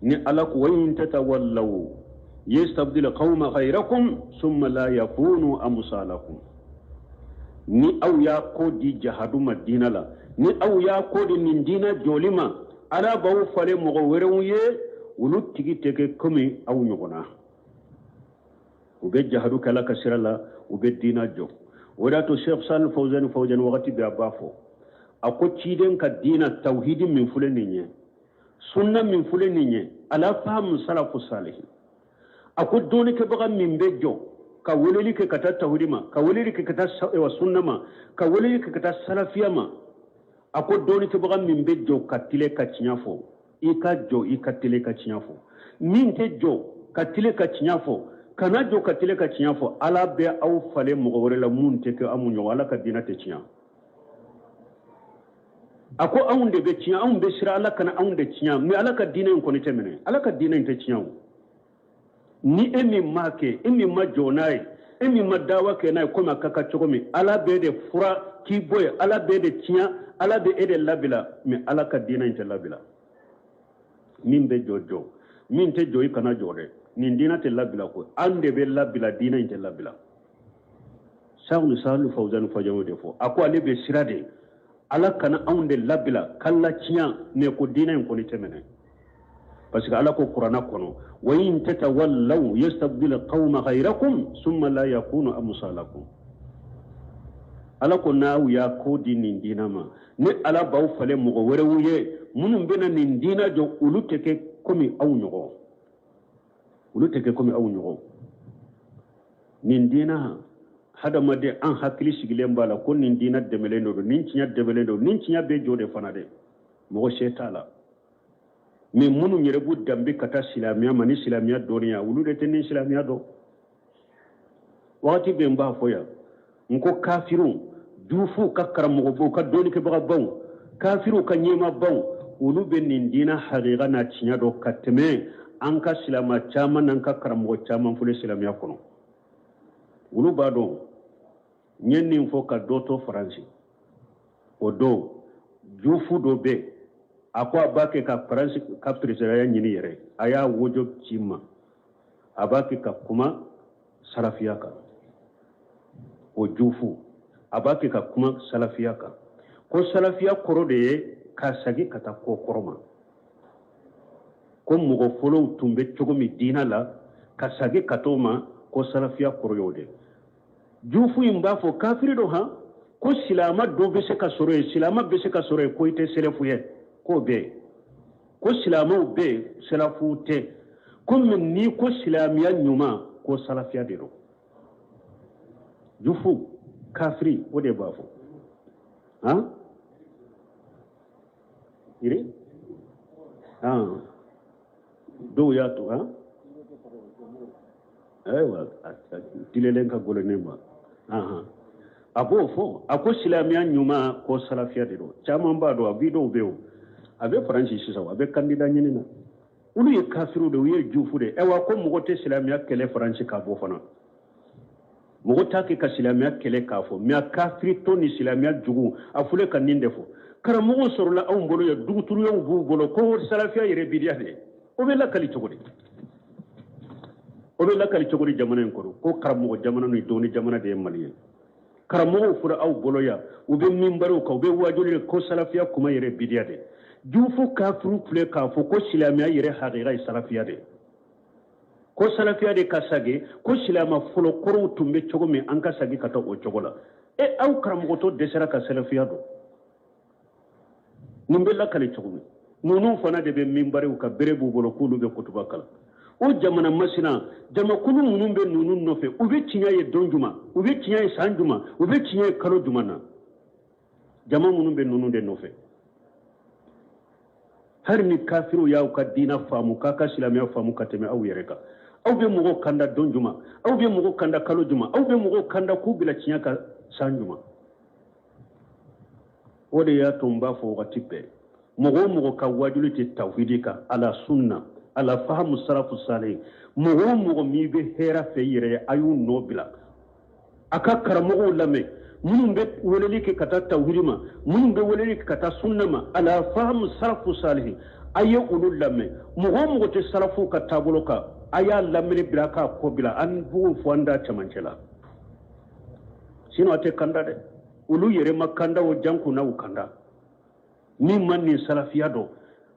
ni ala ko wayin tatawallaw yastabdil qauma ghayrakum thumma la yakunu amsalakum ni aw ya ko di jihadu madina la ni aw ya ko di nin dina jolima ala baw fale mo werewu ye wulu tigi teke komi aw nyogona ube jihadu kala kasirala ube dina jo wada to Sheikh Sal Fawzan wakati be abafo ako ciden ka dina tauhidi min fule ninye sunna min fule ninye ala faham salafu salih ako doni ke baga min bejo ka weleli ke kata tauhidima ka weleli ke kata wa sunna ma ka weleli ke kata salafiya ma ako doni ke baga min bejo ka tile ka cinyafo ika jo ika tile ka cinyafo min te jo ka tile ka cinyafo kana jo ka tile ka cinyafo ala be aw fale mo wore la mun te ke amunyo ala ka dina te cinya ako aunde be cinya aunde sira ala kana aunde cinya mi ala ka dina ko ni temene ala ka dina te cinya ni emi make emi majonai emi madawa ke na ko makaka chogomi ala be de fura ki boy ala be de cinya ala be ede labila mi ala ka dina te labila min be jojo min te joyi kana jore nin dina te labila ko ande be labila dina te labila sawlu salu fawzan fajamu defo ako ale be sirade ala kana aunde labila kala cinya ne ko dina ko ni temene parce que ala ko qur'ana kono wa in tatawallaw yastabdil qauma ghayrakum thumma la yakunu amsalakum ala ko naaw ya ko dinin dinama ne ala baw fale mo wore wuye munum bena nin dina jo uluteke komi aw nyogo uluteke komi aw nyogo nin dina hada made an hakili sigilen bala ko nin dina demelendo nin cinya demelendo nin cinya be jode fanade mo shetala mi munu nyere bu dambi kata silamiya mani silamiya doniya ulude tenin silamiya do wakati be mba foya nko kafiru dufu ka karamogo bo ka doni ke baga bon kafiru ka nyema bon ulu be nin dina haqiqa na cinya do katme an ka silama chama nan ka karamogo chama fule silamiya kono ulu ba do nyenni fo ka doto faransi o do jufu do be akwa bake ka faransi ka president nyini yere aya wojo chima abake ka kuma salafiya ka o jufu abake ka kuma salafiya ka ko salafiya koro de ka sagi kata ko koroma ko mugo folo tumbe chogomi dina la ka sagi katoma ko salafiya koro yode jufu imba fo kafiri do ha ko silama do be se ka soro silama be se ka soro ko ite selefu ye ko be ko silama be selafu te ko min ni ko silamiya nyuma ko salafiya de do jufu kafiri o de bafo ha ire do ya to ha aywa tilelen ka gole nemba abo fo ako silamiya nyuma ko salafiya de do chama mba do abido beo abe faransi sisa abe kandida nyini na ulu ye kafiru de ye jufu de ewa ko mugo te silamiya kele faransi ka bo fana mugo take ka silamiya kele ka fo mi kafiri to ni silamiya jugu afule kan ninde fo kara mugo sorla aw mbolo ya duguturu yo bu bolo ko salafiya yere bidiya de o be la kali togodi o be la kali togodi jamana en ko kara mugo jamana ni doni jamana de maliye kara mugo fura aw bolo ya o be minbaro ka o be wajuli ko salafiya kuma yere bidiya de jufu kafiru fule ka fo ko silamiya yere haqiqa salafiya de ko salafiya de ka sage ko silama folo koro tumbe chogo me an ka sage kata o chogo la e aw karamogo to desera ka salafiya do nimbe la kale chogo me nunu fana de be minbare ka bere bu bolo kulu be kutuba kala o jamana masina jama kulu munun be nunu nofe o be cinya ye donjuma o be cinya ye sanjuma o be cinya ye kalo jumana jama munun be nunu de nofe har ni kafiru ya ka dina famu ka ka silamiya famu ka teme aw yere ka aw be mogo kanda don juma aw be mogo kanda kalo juma aw be mogo kanda ku bila cinya ka san juma wode ya tumba fo wakati be mogo ka wajuli ti tawhidika ala sunna ala fahamu salafu salih mogo mi be hera fe yire ayu nobila aka karamogo lame munun be weleli ke kata tawhidima munun be weleli ke kata sunnama ala fahamu salafu salih aye ulul lame mogo te salafu ka tabulo ka aya lamini bila ka ko bila an bugu fuanda chamancela sino ate kanda de ulu yere makanda o janku na ukanda ni manni salafiya do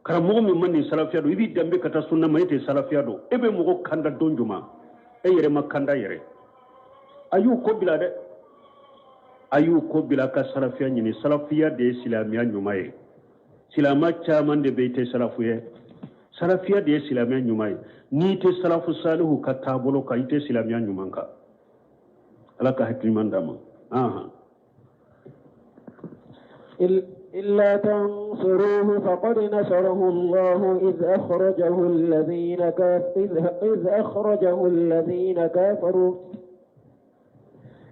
karamogo mi manni salafiya do ibi dambe kata sunna mayete salafiya do ebe mogo kanda donjuma e yere makanda yere ayu ko bila de ayu ko bila ka salafiya nyini salafiya de islamiya nyumaye silama chaman de beite salafuye salafiya de islamiya nyumaye ni te salafu salihu ka tabolo ka ite islamiya nyumanka alaka hakimandama aha إلا تنصروه فقد نصره الله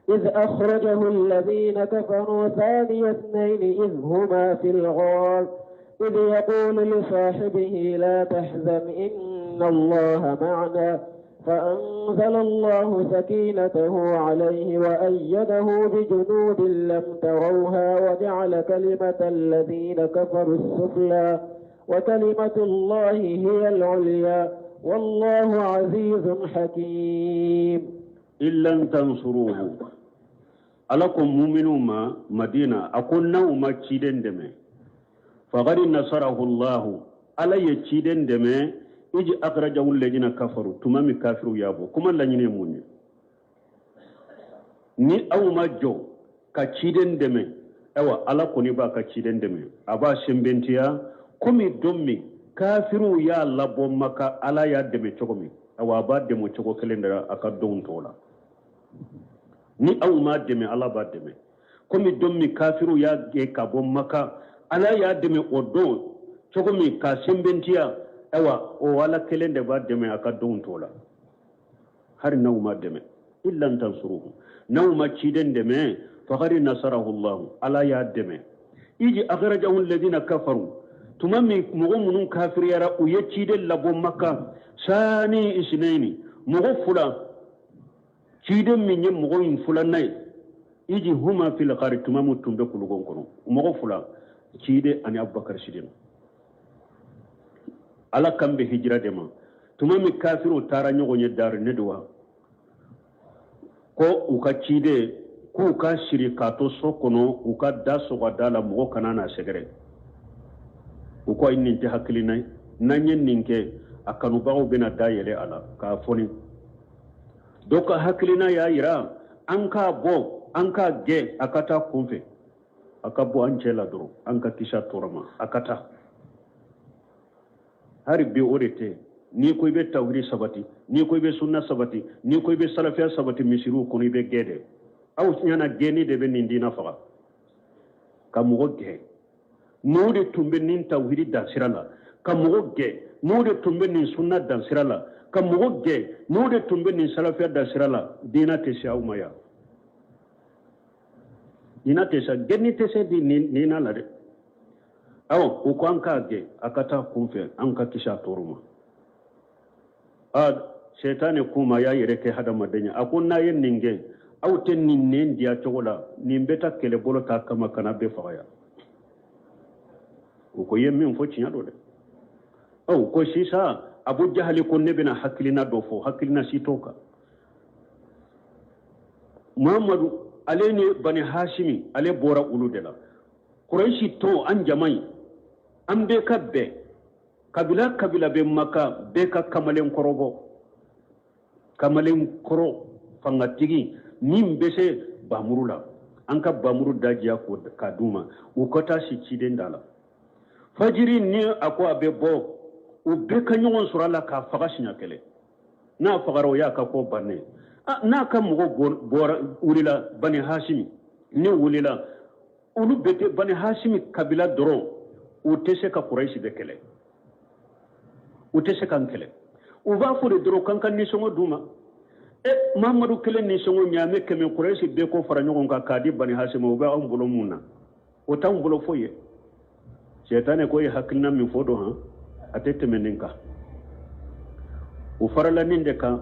إذ أخرجه الذين كفروا ثاني اثنين إذ هما في الغار إذ يقول لصاحبه لا تحزن إن الله معنا فأنزل الله سكينته عليه وأيده بجنود لم تروها وجعل كلمة الذين كفروا السفلى وكلمة الله هي العليا والله عزيز حكيم إلا تنصروه ألكم مؤمنون مدينة أكون نوما تشيدن دمي فقد نصره الله ألا يتشيدن دمي iji akhrajahu alladhina kafaru tumami kafiru yabo kuma lanyine munni ni awma jo ka ciden deme ewa ala ko ni ba ka ciden deme aba shembentiya komi dommi kafiru ya labo maka ala ya deme chogomi awa ba demo chogo kelendara aka don tola ni awma deme ala ba deme komi dommi kafiru ya ge ka bom maka ala ya deme odo chogomi ka shembentiya ewa o wala kelende ba deme aka don tola har nawma deme illa tansuruhu nawma ciden deme faqad nasarahu Allah ala ya deme iji akhrajahu alladhina kafaru tumami mu'minun kafir yara u yaciden labo makka sani isnaini mugo fula ciden min yem mugo in fula nay iji huma fil qari tumamu tumbe kulugon kono mugo fula cide ani abubakar sidin ala kambe hijra dema tumami kafiru tara nyogo nyedar nedwa ko uka cide ku ka shirika to sokono uka daso wadala mugo kanana segere uko inni te haklinay nanyen ninke akanu bawo bena dayele ala ka foni doka haklina ya ira anka bo anka ge akata kumfe akabo anjela duro anka kisha torama akata hari be orete ni koy be tawhid sabati ni koy be sunna sabati ni koy be salafiya sabati misiru ko ni be gede aw nyana geni de be nindina faga kamugo ge node tumbe nin tawhid dan sirala kamugo ge node tumbe nin sunna dan sirala kamugo ge node tumbe nin salafiya dan sirala dina te sha umaya dina te sha geni te se di nina la de aw uko anka ge akata kumfe anka kisha toruma ad shaytani kuma ya yireke hada madanya akunna yen ninge aw ten nin dia chogola nimbeta kele bolo ta kama kana be faya uko yemmin fo cinya do de aw ko sisa abu jahali ko nebina hakilina do fo hakilina sitoka muhammadu aleni bani hashimi ale bora uludela quraishi to an jamai an be kabbe kabila be maka be ka kamalen korogo kamalen koro fangatigi nim bese bamurula an ka bamuru dajiya ko kaduma u kota shi ciden dala fajiri ni ako abe bo u be ka nyon surala ka faga shinya kele na fagaro ya ka ko banne na ka mugo bora ulila bani hashimi ni ulila ulu bete bani hashimi kabila doro utese ka quraishi bekele utese kan kele uba fo de doro kankan ni songo duma mamadou kelen ni songo nyame keme quraysh be ko fara nyogon ka kadi bani hashim uba on bolo munna o tan bolo foye seytane ko hakilna min fodo ha atete meninka o farala ninde ka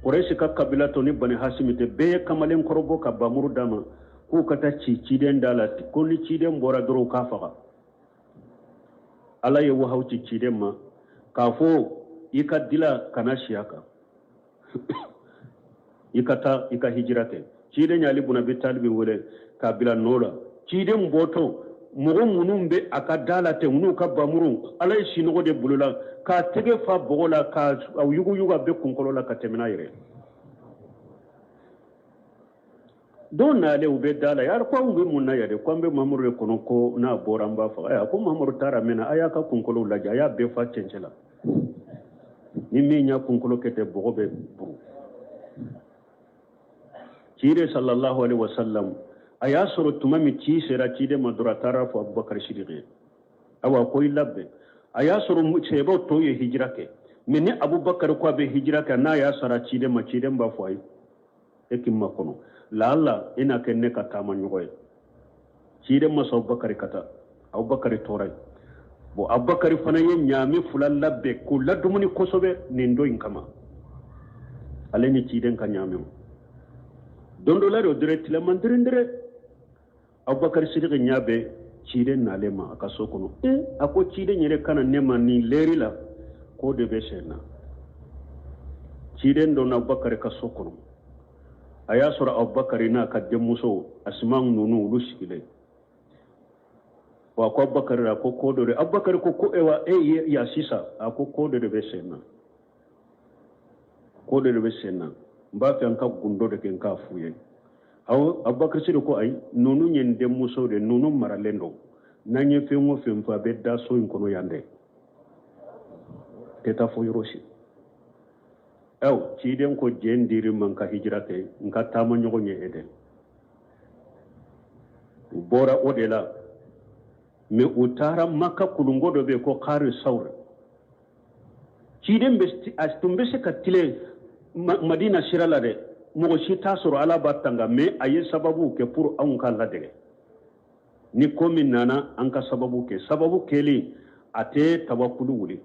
quraysh ka kabila to ni bani hashim te be kamalen korobo ka bamuru dama ko kata ci den dala ko ni ci den bora doro ka faga ala ye wo hawci ci den ma ka fo ika dila kana shiyaka ika hijrate ci den yali buna bi talibin wole kabila nola ci den boto mogo munum be aka dala te munu ka bamuru ala ye sinogo de bulula ka tege fa bogola ka yugu be kunkolola ka temina yire don na le ube dala yar ko ube munna yade ko be mamuru kono ko na boramba fa aya ko mamuru tara mena aya ka kunkolo la ja be fa cencela ni mi nya kunkolo kete bogobe buru cire sallallahu alaihi wasallam aya soro tumami ci sera ci de madura tara fo abubakar shidiqi awa ko ilabbe aya soro mu sebo to ye hijra ke minni abubakar ko be hijra ka na ya sara ci de ma ci de ba fo ay ekim makono lalla ina kenne ka tama nyugoy ci de ma so abubakar kata abubakar toray bo abubakar fana ye nyami fulal labbe ko ladumuni kosobe ni ndo inkama aleni ci den ka nyami dondo laro direct la mandirindire abubakar sidiq nyabe ci den nalema aka sokono ako ci den yere kana nema ni lerila ko de be sena ci den do na abubakar ka sokono aya sura abubakar na ka demuso asman nunu lushile wa ko abubakar ra ko kodore abubakar ko ewa ya sisa ako kodore be sena kodore be sena mba fi an ka gundo de ken ka fuye aw abubakar sido ko ay nunu nyen demuso de nunu maralendo nanye fe mo fe mfa be da so in kono yande teta fo yoroshi ci den ko jendiri man ka hijrate nka tama nyogo nye ede bora odela me utara maka kulungodo be ko qari sawr ci den be astumbe se katile madina shirala de mo shi tasoro ala batanga me aye sababu ke pour an kan la de ni komi nana an ka sababu keli ate tawakkulu wuli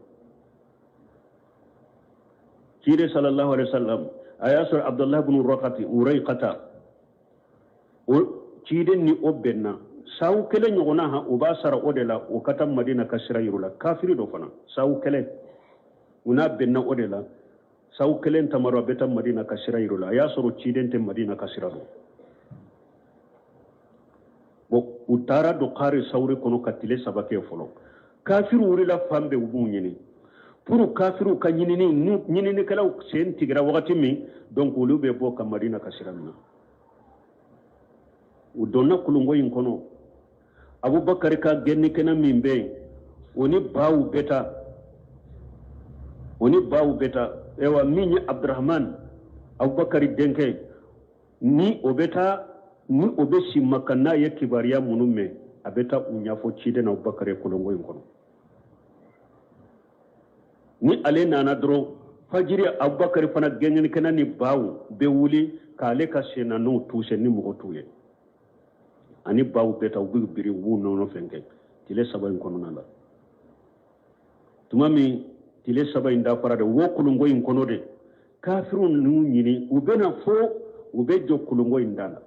kire sallallahu alaihi wasallam ayasur abdullah ibn urayqata o ciden ni obenna sawu kele nyogona ha o basara odela o katam madina kasira yurula kafiri do fana sawu kele una benna odela sawu kele tamaro betam madina kasira yurula ayasur ciden te madina kasira do bo utara do qari sawri kono katile sabake folo kafiru wurila fambe wubunyini pour kafiru ka nyinini kala sen tigra wakati mi donc ulu be bo ka madina kasiramna u donna kulungo yin kono abubakar ka genni kana mimbe oni bawu beta ewa minni abdurrahman abubakar denke ni obeta ni obeshi makana ye kibariya munume abeta unyafo chide na abubakar kulungo yin kono ni ale nana doro fajiri abubakar fana genyen kana ni bawu be wuli kale ka sena no tuse ni mo tuye ani bawu beta ubi biri wu no fenke tile saba in kono nala tumami tile saba inda parade wo kulungo in kono de kafirun nu nyini ubena fo ube jo kulungo indala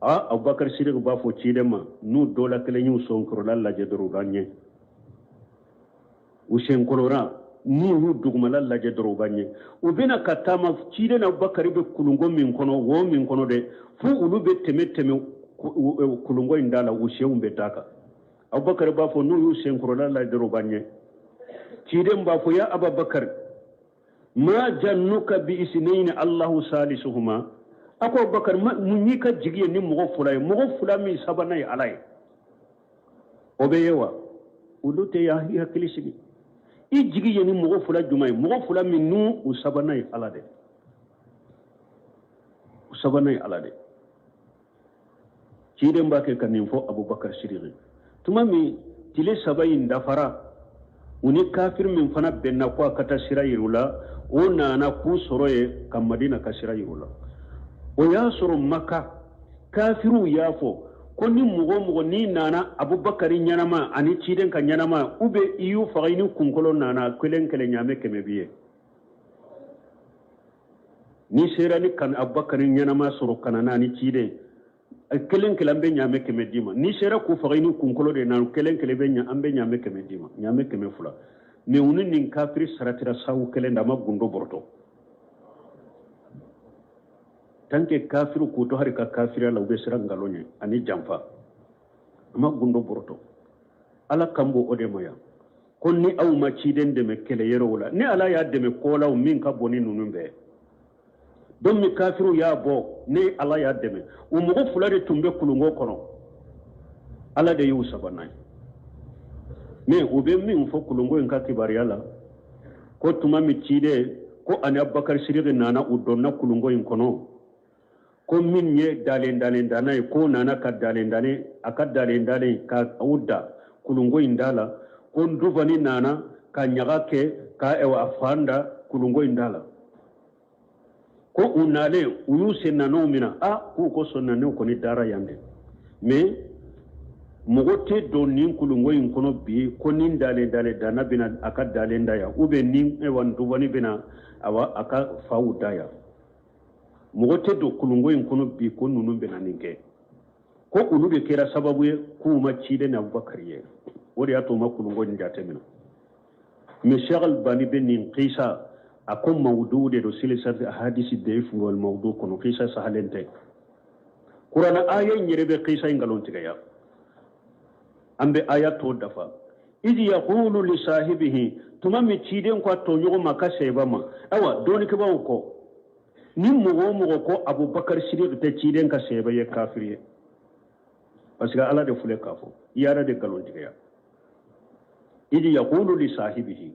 abubakar sidiq ba fo chidema nu dola kele nyu sonkro la je doro ganye ushen kolora ni hu dugumala laje doro banye ubina katama chide na bakari be kulungo min kono wo min kono de fu ulu be teme kulungo indala ushe umbe taka abubakar ba fo nu ushen korola la doro banye chide mba fo ya abubakar ma jannuka bi isnayn allah salisuhuma ako abubakar munyi ka jigiye ni mo fula mi sabana ya alai obeyewa ulute ya kilishigi i jigi yeni mogo fula jumay mogo fula minnu usabanay alade cide mbake kanin fo abubakar siddiq tumami tile sabayin dafara uni kafir min fana benna ko akata sira yirula o nana ku soroye kam madina ka sira yirula o ya soro makka kafiru yafo ko ni mugo ni nana abubakari nyanama ani ciden ka nyanama ube iyu fagaini kunkolo nana kwelen kele nyame keme biye ni sera ni kan abubakari nyanama soro kanana ni ciden kelen kele ambe nyame keme dima ni sera ku fagaini kunkolo de nanu kelen kele be ambe nyame keme dima nyame keme fula me unin nin kafiri saratira sawu kelen dama gundo borto tanke kafiru kuto hari ka kafira la ube sira ngalonye ani jamfa ama gundo borto ala kambo ode moya kon ni aw ma ciden de me kele yero wala ni ala ya de me kola o min ka boni nunumbe don mi kafiru ya bo ni ala ya de me o mugo fulade tumbe kulungo kono ala de yu sabanai me ube min fo kulungo en ka kibari ala ko tuma mi cide ko ani abubakar sirri nana udonna kulungo en kono ko min ye dalen dana ko nana ka dalen dane ka awda kulungo indala ko nduvani nana ka nyaga ke ka ewa afanda kulungo indala ko unale uyuse nano mina ko sonna ne ko ni dara yande me mogote donin kulungo in kono bi ko nin dalen dana bina aka dalen daya ube nin ewa nduvani bina awa aka faudaya mogote do kulungo in kono bi ko nunun bena ninke ko ulu de kera sababu ye ku ma cide na Abubakar ye wori ato ma kulungo ni jate mina mi shagal bani ben nin qisa akom mawdu de do silisa hadisi deif wal mawdu kono qisa sahalente qur'ana aya nyerebe qisa ngalon tigaya ambe aya to dafa idi yaqulu li sahibihi tumami cide ko to nyogo makase bama awa doni ke bawo ko ni mugo ko abubakar siddiq te ciden ka sebe ye kafiriye parce que ala de fule kafo yara de galon tigaya idi yaqulu li sahibihi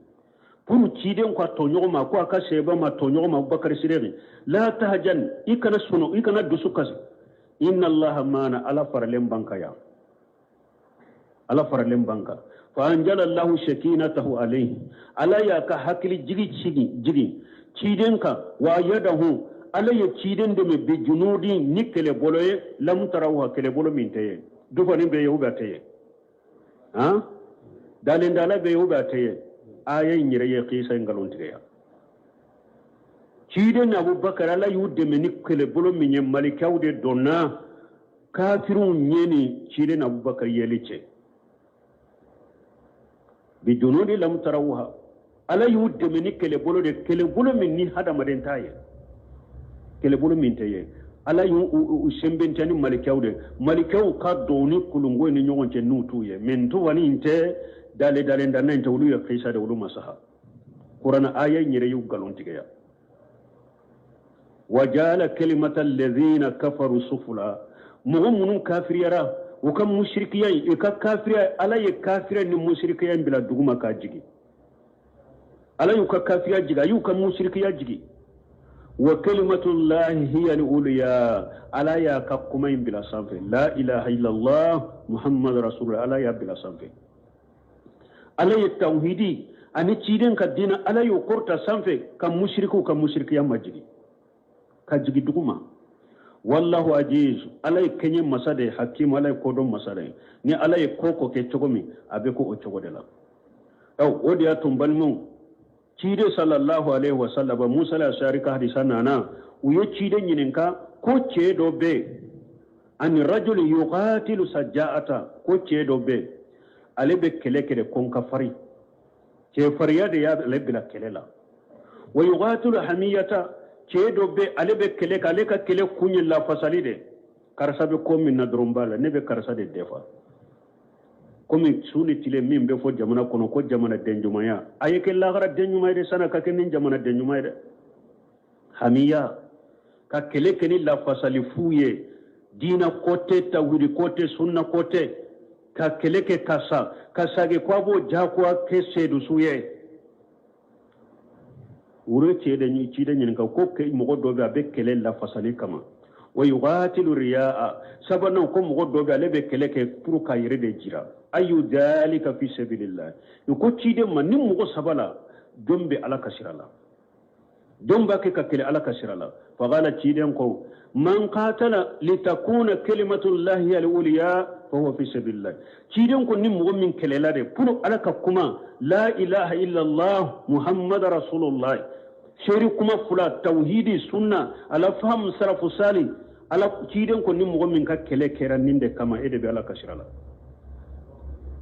pour ciden ko to nyoma ko aka sebe ma to nyoma abubakar siddiq la tahjan ikana suno ikana dusukas inna allaha mana ala faralem banka ya ala faralem banka fa anjala allahu shakinatahu alayhi ala ya ka hakili jigi ciden ka wa yadahu ala ye ciden de me be junudi ni kele boloye lam tarawa kele bolo minteye dufani be yuba teye dalen dala be yuba teye aye nyire ye qisa ngalon tiya ciden abubakar ala yude me ni kele bolo minye malikawde donna kafirun nyeni ciden abubakar yelice bi junudi lam tarawha ala yude me ni kele bolo min ni hada maden taye kele bolo min taye ala yu sembentani malikawde malikaw ka doni kulungo ni nyonche nutuye men to wani inte dale ndana inte wulu ya qisa de wulu masaha qur'ana aya nyire yu galon tigaya wajala kalimata alladhina kafaru sufla mu'minun kafiriyara ukam mushrikiyai ka kafiriya ala ye kafira ni mushrikiyai bila duguma ka jigi ala yu ka kafiriya jiga yu ka mushrikiyai jigi wa kalimatullahi hiya al-ulya ala ya ka kuma bila sanfe la ilaha illallah muhammad rasulullah ala ya bila sanfe ala ya tauhidi ani ciden ka dina ala yu korta sanfe ka mushrikiya majigi ka jigi duguma wallahu ajiz ala kenye masade hakim ala kodon masade ni ala koko ke chogomi abe ko o chogodela odi atumban mu cide sallallahu alaihi wasallam musa la sharika hadisan nana uyo cide nyininka ko cedo be an rajul yuqatilu sajja'ata ko cedo be ale be kele kon kafari ce fariyade ya lebila kelela wa yuqatilu hamiyata cedo be ale be kele ka kele kunyi la fasalide karsa be ko min na drombala ne be karsa de defa komi suni tile min be fo jamana kono ko jamana denjumaya ayeke lagara denjumay de sana ka kenin jamana denjumay de hamiya ka kele keni la fasali fuye dina kote tawhid kote sunna kote ka kele ke kasa ge kwabo jakwa kese du suye ure cede ni cide nyin ka ko ke mo do be kele la fasali kama ويقاتل الرياء سبنا كم غدو بالب كلك بروكا يرد جرا أي ذلك في سبيل الله يقول تيجي من نمو سبلا جنب على كسرلا جنب ككل على كسرلا فقال تيجي من قاتل لتكون كلمة الله هي الأولياء فهو في سبيل الله تيجي نمو من كللا برو على ككما لا إله إلا الله محمد رسول الله شركما فلا توحيد سنة على فهم سلف صالح على تيدن كو نيم من كله كيرا نيند كما ايدي بلا كشرلا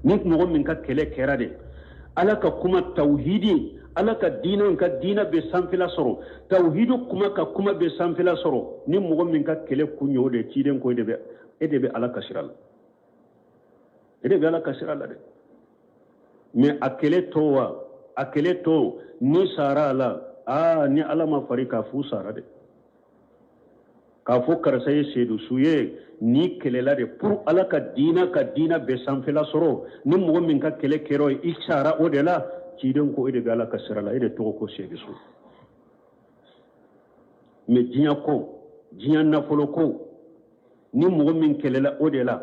نيم من كله كيرا دي على كما توحيدي على كدين كدين بسانفلا سرو توحيد كما بسانفلا سرو نيم من كله كنيو دي تيدن كو ايدي بلا كشرلا ايدي بلا كشرلا دي مي akele to ni sara la ni alama farika fu sara de ka fo karsaye sedu suye ni kelela de pour alaka dina be sanfela soro ni mo min ka kele kero iksara o de la ciden ko ide gala kasara la ide to ko sedu su me jinya na folo ko ni mo min kelela o de la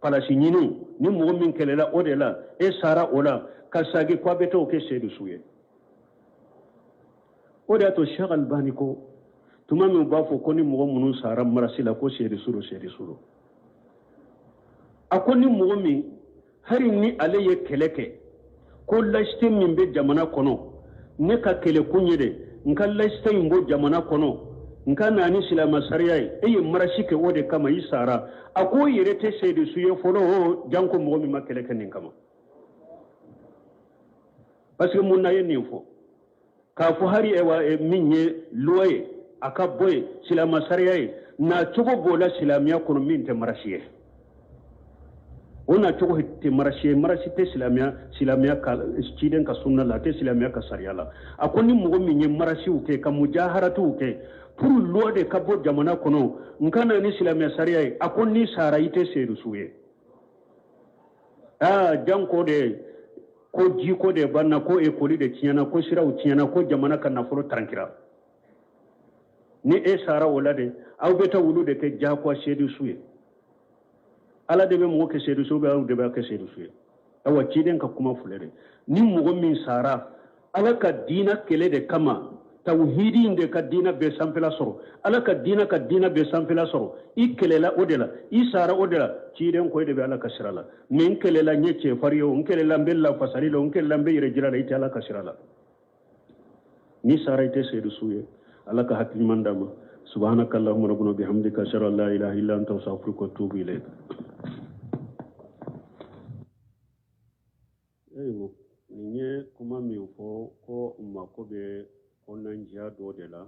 palasi nyinu ni mo min kelela o de la e sara o la kasagi kwa beto ke sedu suye o de to shagal bani ko tuma min b'a fɔ ko ni mɔgɔ minnu sara marasi la ko seedi suro a ko ni mɔgɔ min hari ni ale ye kɛlɛ kɛ ko lasite min bɛ jamana kɔnɔ ne ka kɛlɛkun ye de n ka lasite in bɔ jamana kɔnɔ n ka na ni silamɛ sariya ye e ye marasi kɛ o de kama i sara a ko yɛrɛ tɛ seedi su ye fɔlɔ janko mɔgɔ min ma kɛlɛ kɛ nin kama parce que mun na ye nin fɔ k'a fɔ hari min ye loi ye a ka bɔ yen silama sariya ye na cogo b'o la silamiya kɔnɔ min tɛ marasi ye o na cogo tɛ marasi ye marasi tɛ silamiya ka ciden ka sunna la a tɛ silamiya ka sariya la a ko ni mɔgɔ min ye marasiw kɛ ka mujaharatiw kɛ pour loi de ka bɔ jamana kɔnɔ n ka na ni silamiya sariya ye a ko ni sara i tɛ seedusu ye janko de ko jiko de banna ko ekoli de tiɲɛna ko siraw tiɲɛna ko jamana ka nafolo tarankira ni e sara wala de aw bɛ taa wulu de kɛ jakwa seedu su ye ala de bɛ mɔgɔ kɛ seedu su bɛ aw de bɛ kɛ seedu su ye awa ciden ka kuma filɛ de ni mɔgɔ min sara ala ka diina kɛlɛ de kama tawhidi de ka diina bɛɛ sanfɛla sɔrɔ ala ka diina bɛɛ sanfɛla sɔrɔ i kɛlɛla o de la i sara o de la ciden ko de bɛ ala ka sira la mais n kɛlɛla n ye cɛfari ye o n kɛlɛla n bɛ lafasali la o n kɛlɛla n bɛ yɛrɛ jira la i tɛ ala ka sira la ni sara i tɛ seedu su ye Allah ka hakliman dama subhanakallahumma rabbana bihamdika ashhadu an la ilaha illa anta astaghfiruka wa atubu ilayk ayo ninye kuma min fɔ ko mako bɛ kɔnɔnandiya dɔ de la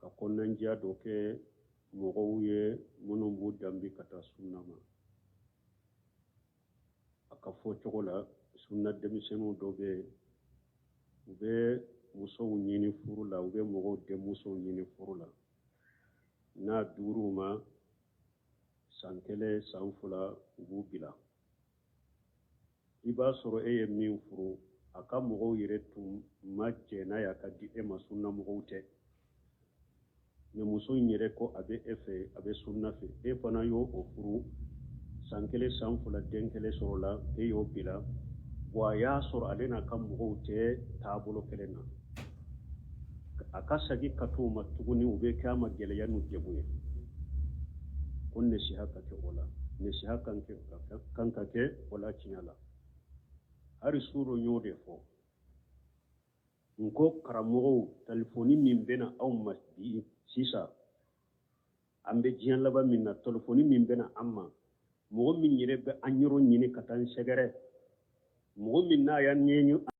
ka kɔnɔnandiya dɔ kɛ mɔgɔw ye minnu b'u danbi ka taa sunna ma a ka fɔ cogo la sunna denmisɛnninw dɔ bɛ u bɛ musow ɲini furu la u bɛ mɔgɔw denmusow ɲini furu la n'a duuru ma san kelen san fila u b'u bila i b'a sɔrɔ e ye min furu a ka mɔgɔw yɛrɛ tun ma jɛ n'a y'a ka di e ma sunna mɔgɔw tɛ mais muso in yɛrɛ ko a bɛ e fɛ a bɛ sunna fɛ e fana y'o furu san kelen san fila den kelen sɔrɔ la e y'o bila wa a y'a sɔrɔ ale n'a ka mɔgɔw tɛ taabolo kelen na a ka sagi ka t'o ma tuguni u bɛ kɛ a ma gɛlɛya n'u degun ye ko nasiha ka kɛ o la nasiha kan ka kɛ o la tiɲɛ la hari suuro y'o de fɔ n ko karamɔgɔw telefoni min bɛna aw ma bi sisan an bɛ diɲɛ laban min na telefoni min bɛna an ma mɔgɔ min yɛrɛ bɛ an yɔrɔ ɲini ka taa n sɛgɛrɛ mɔgɔ min n'a y'an ɲɛɲini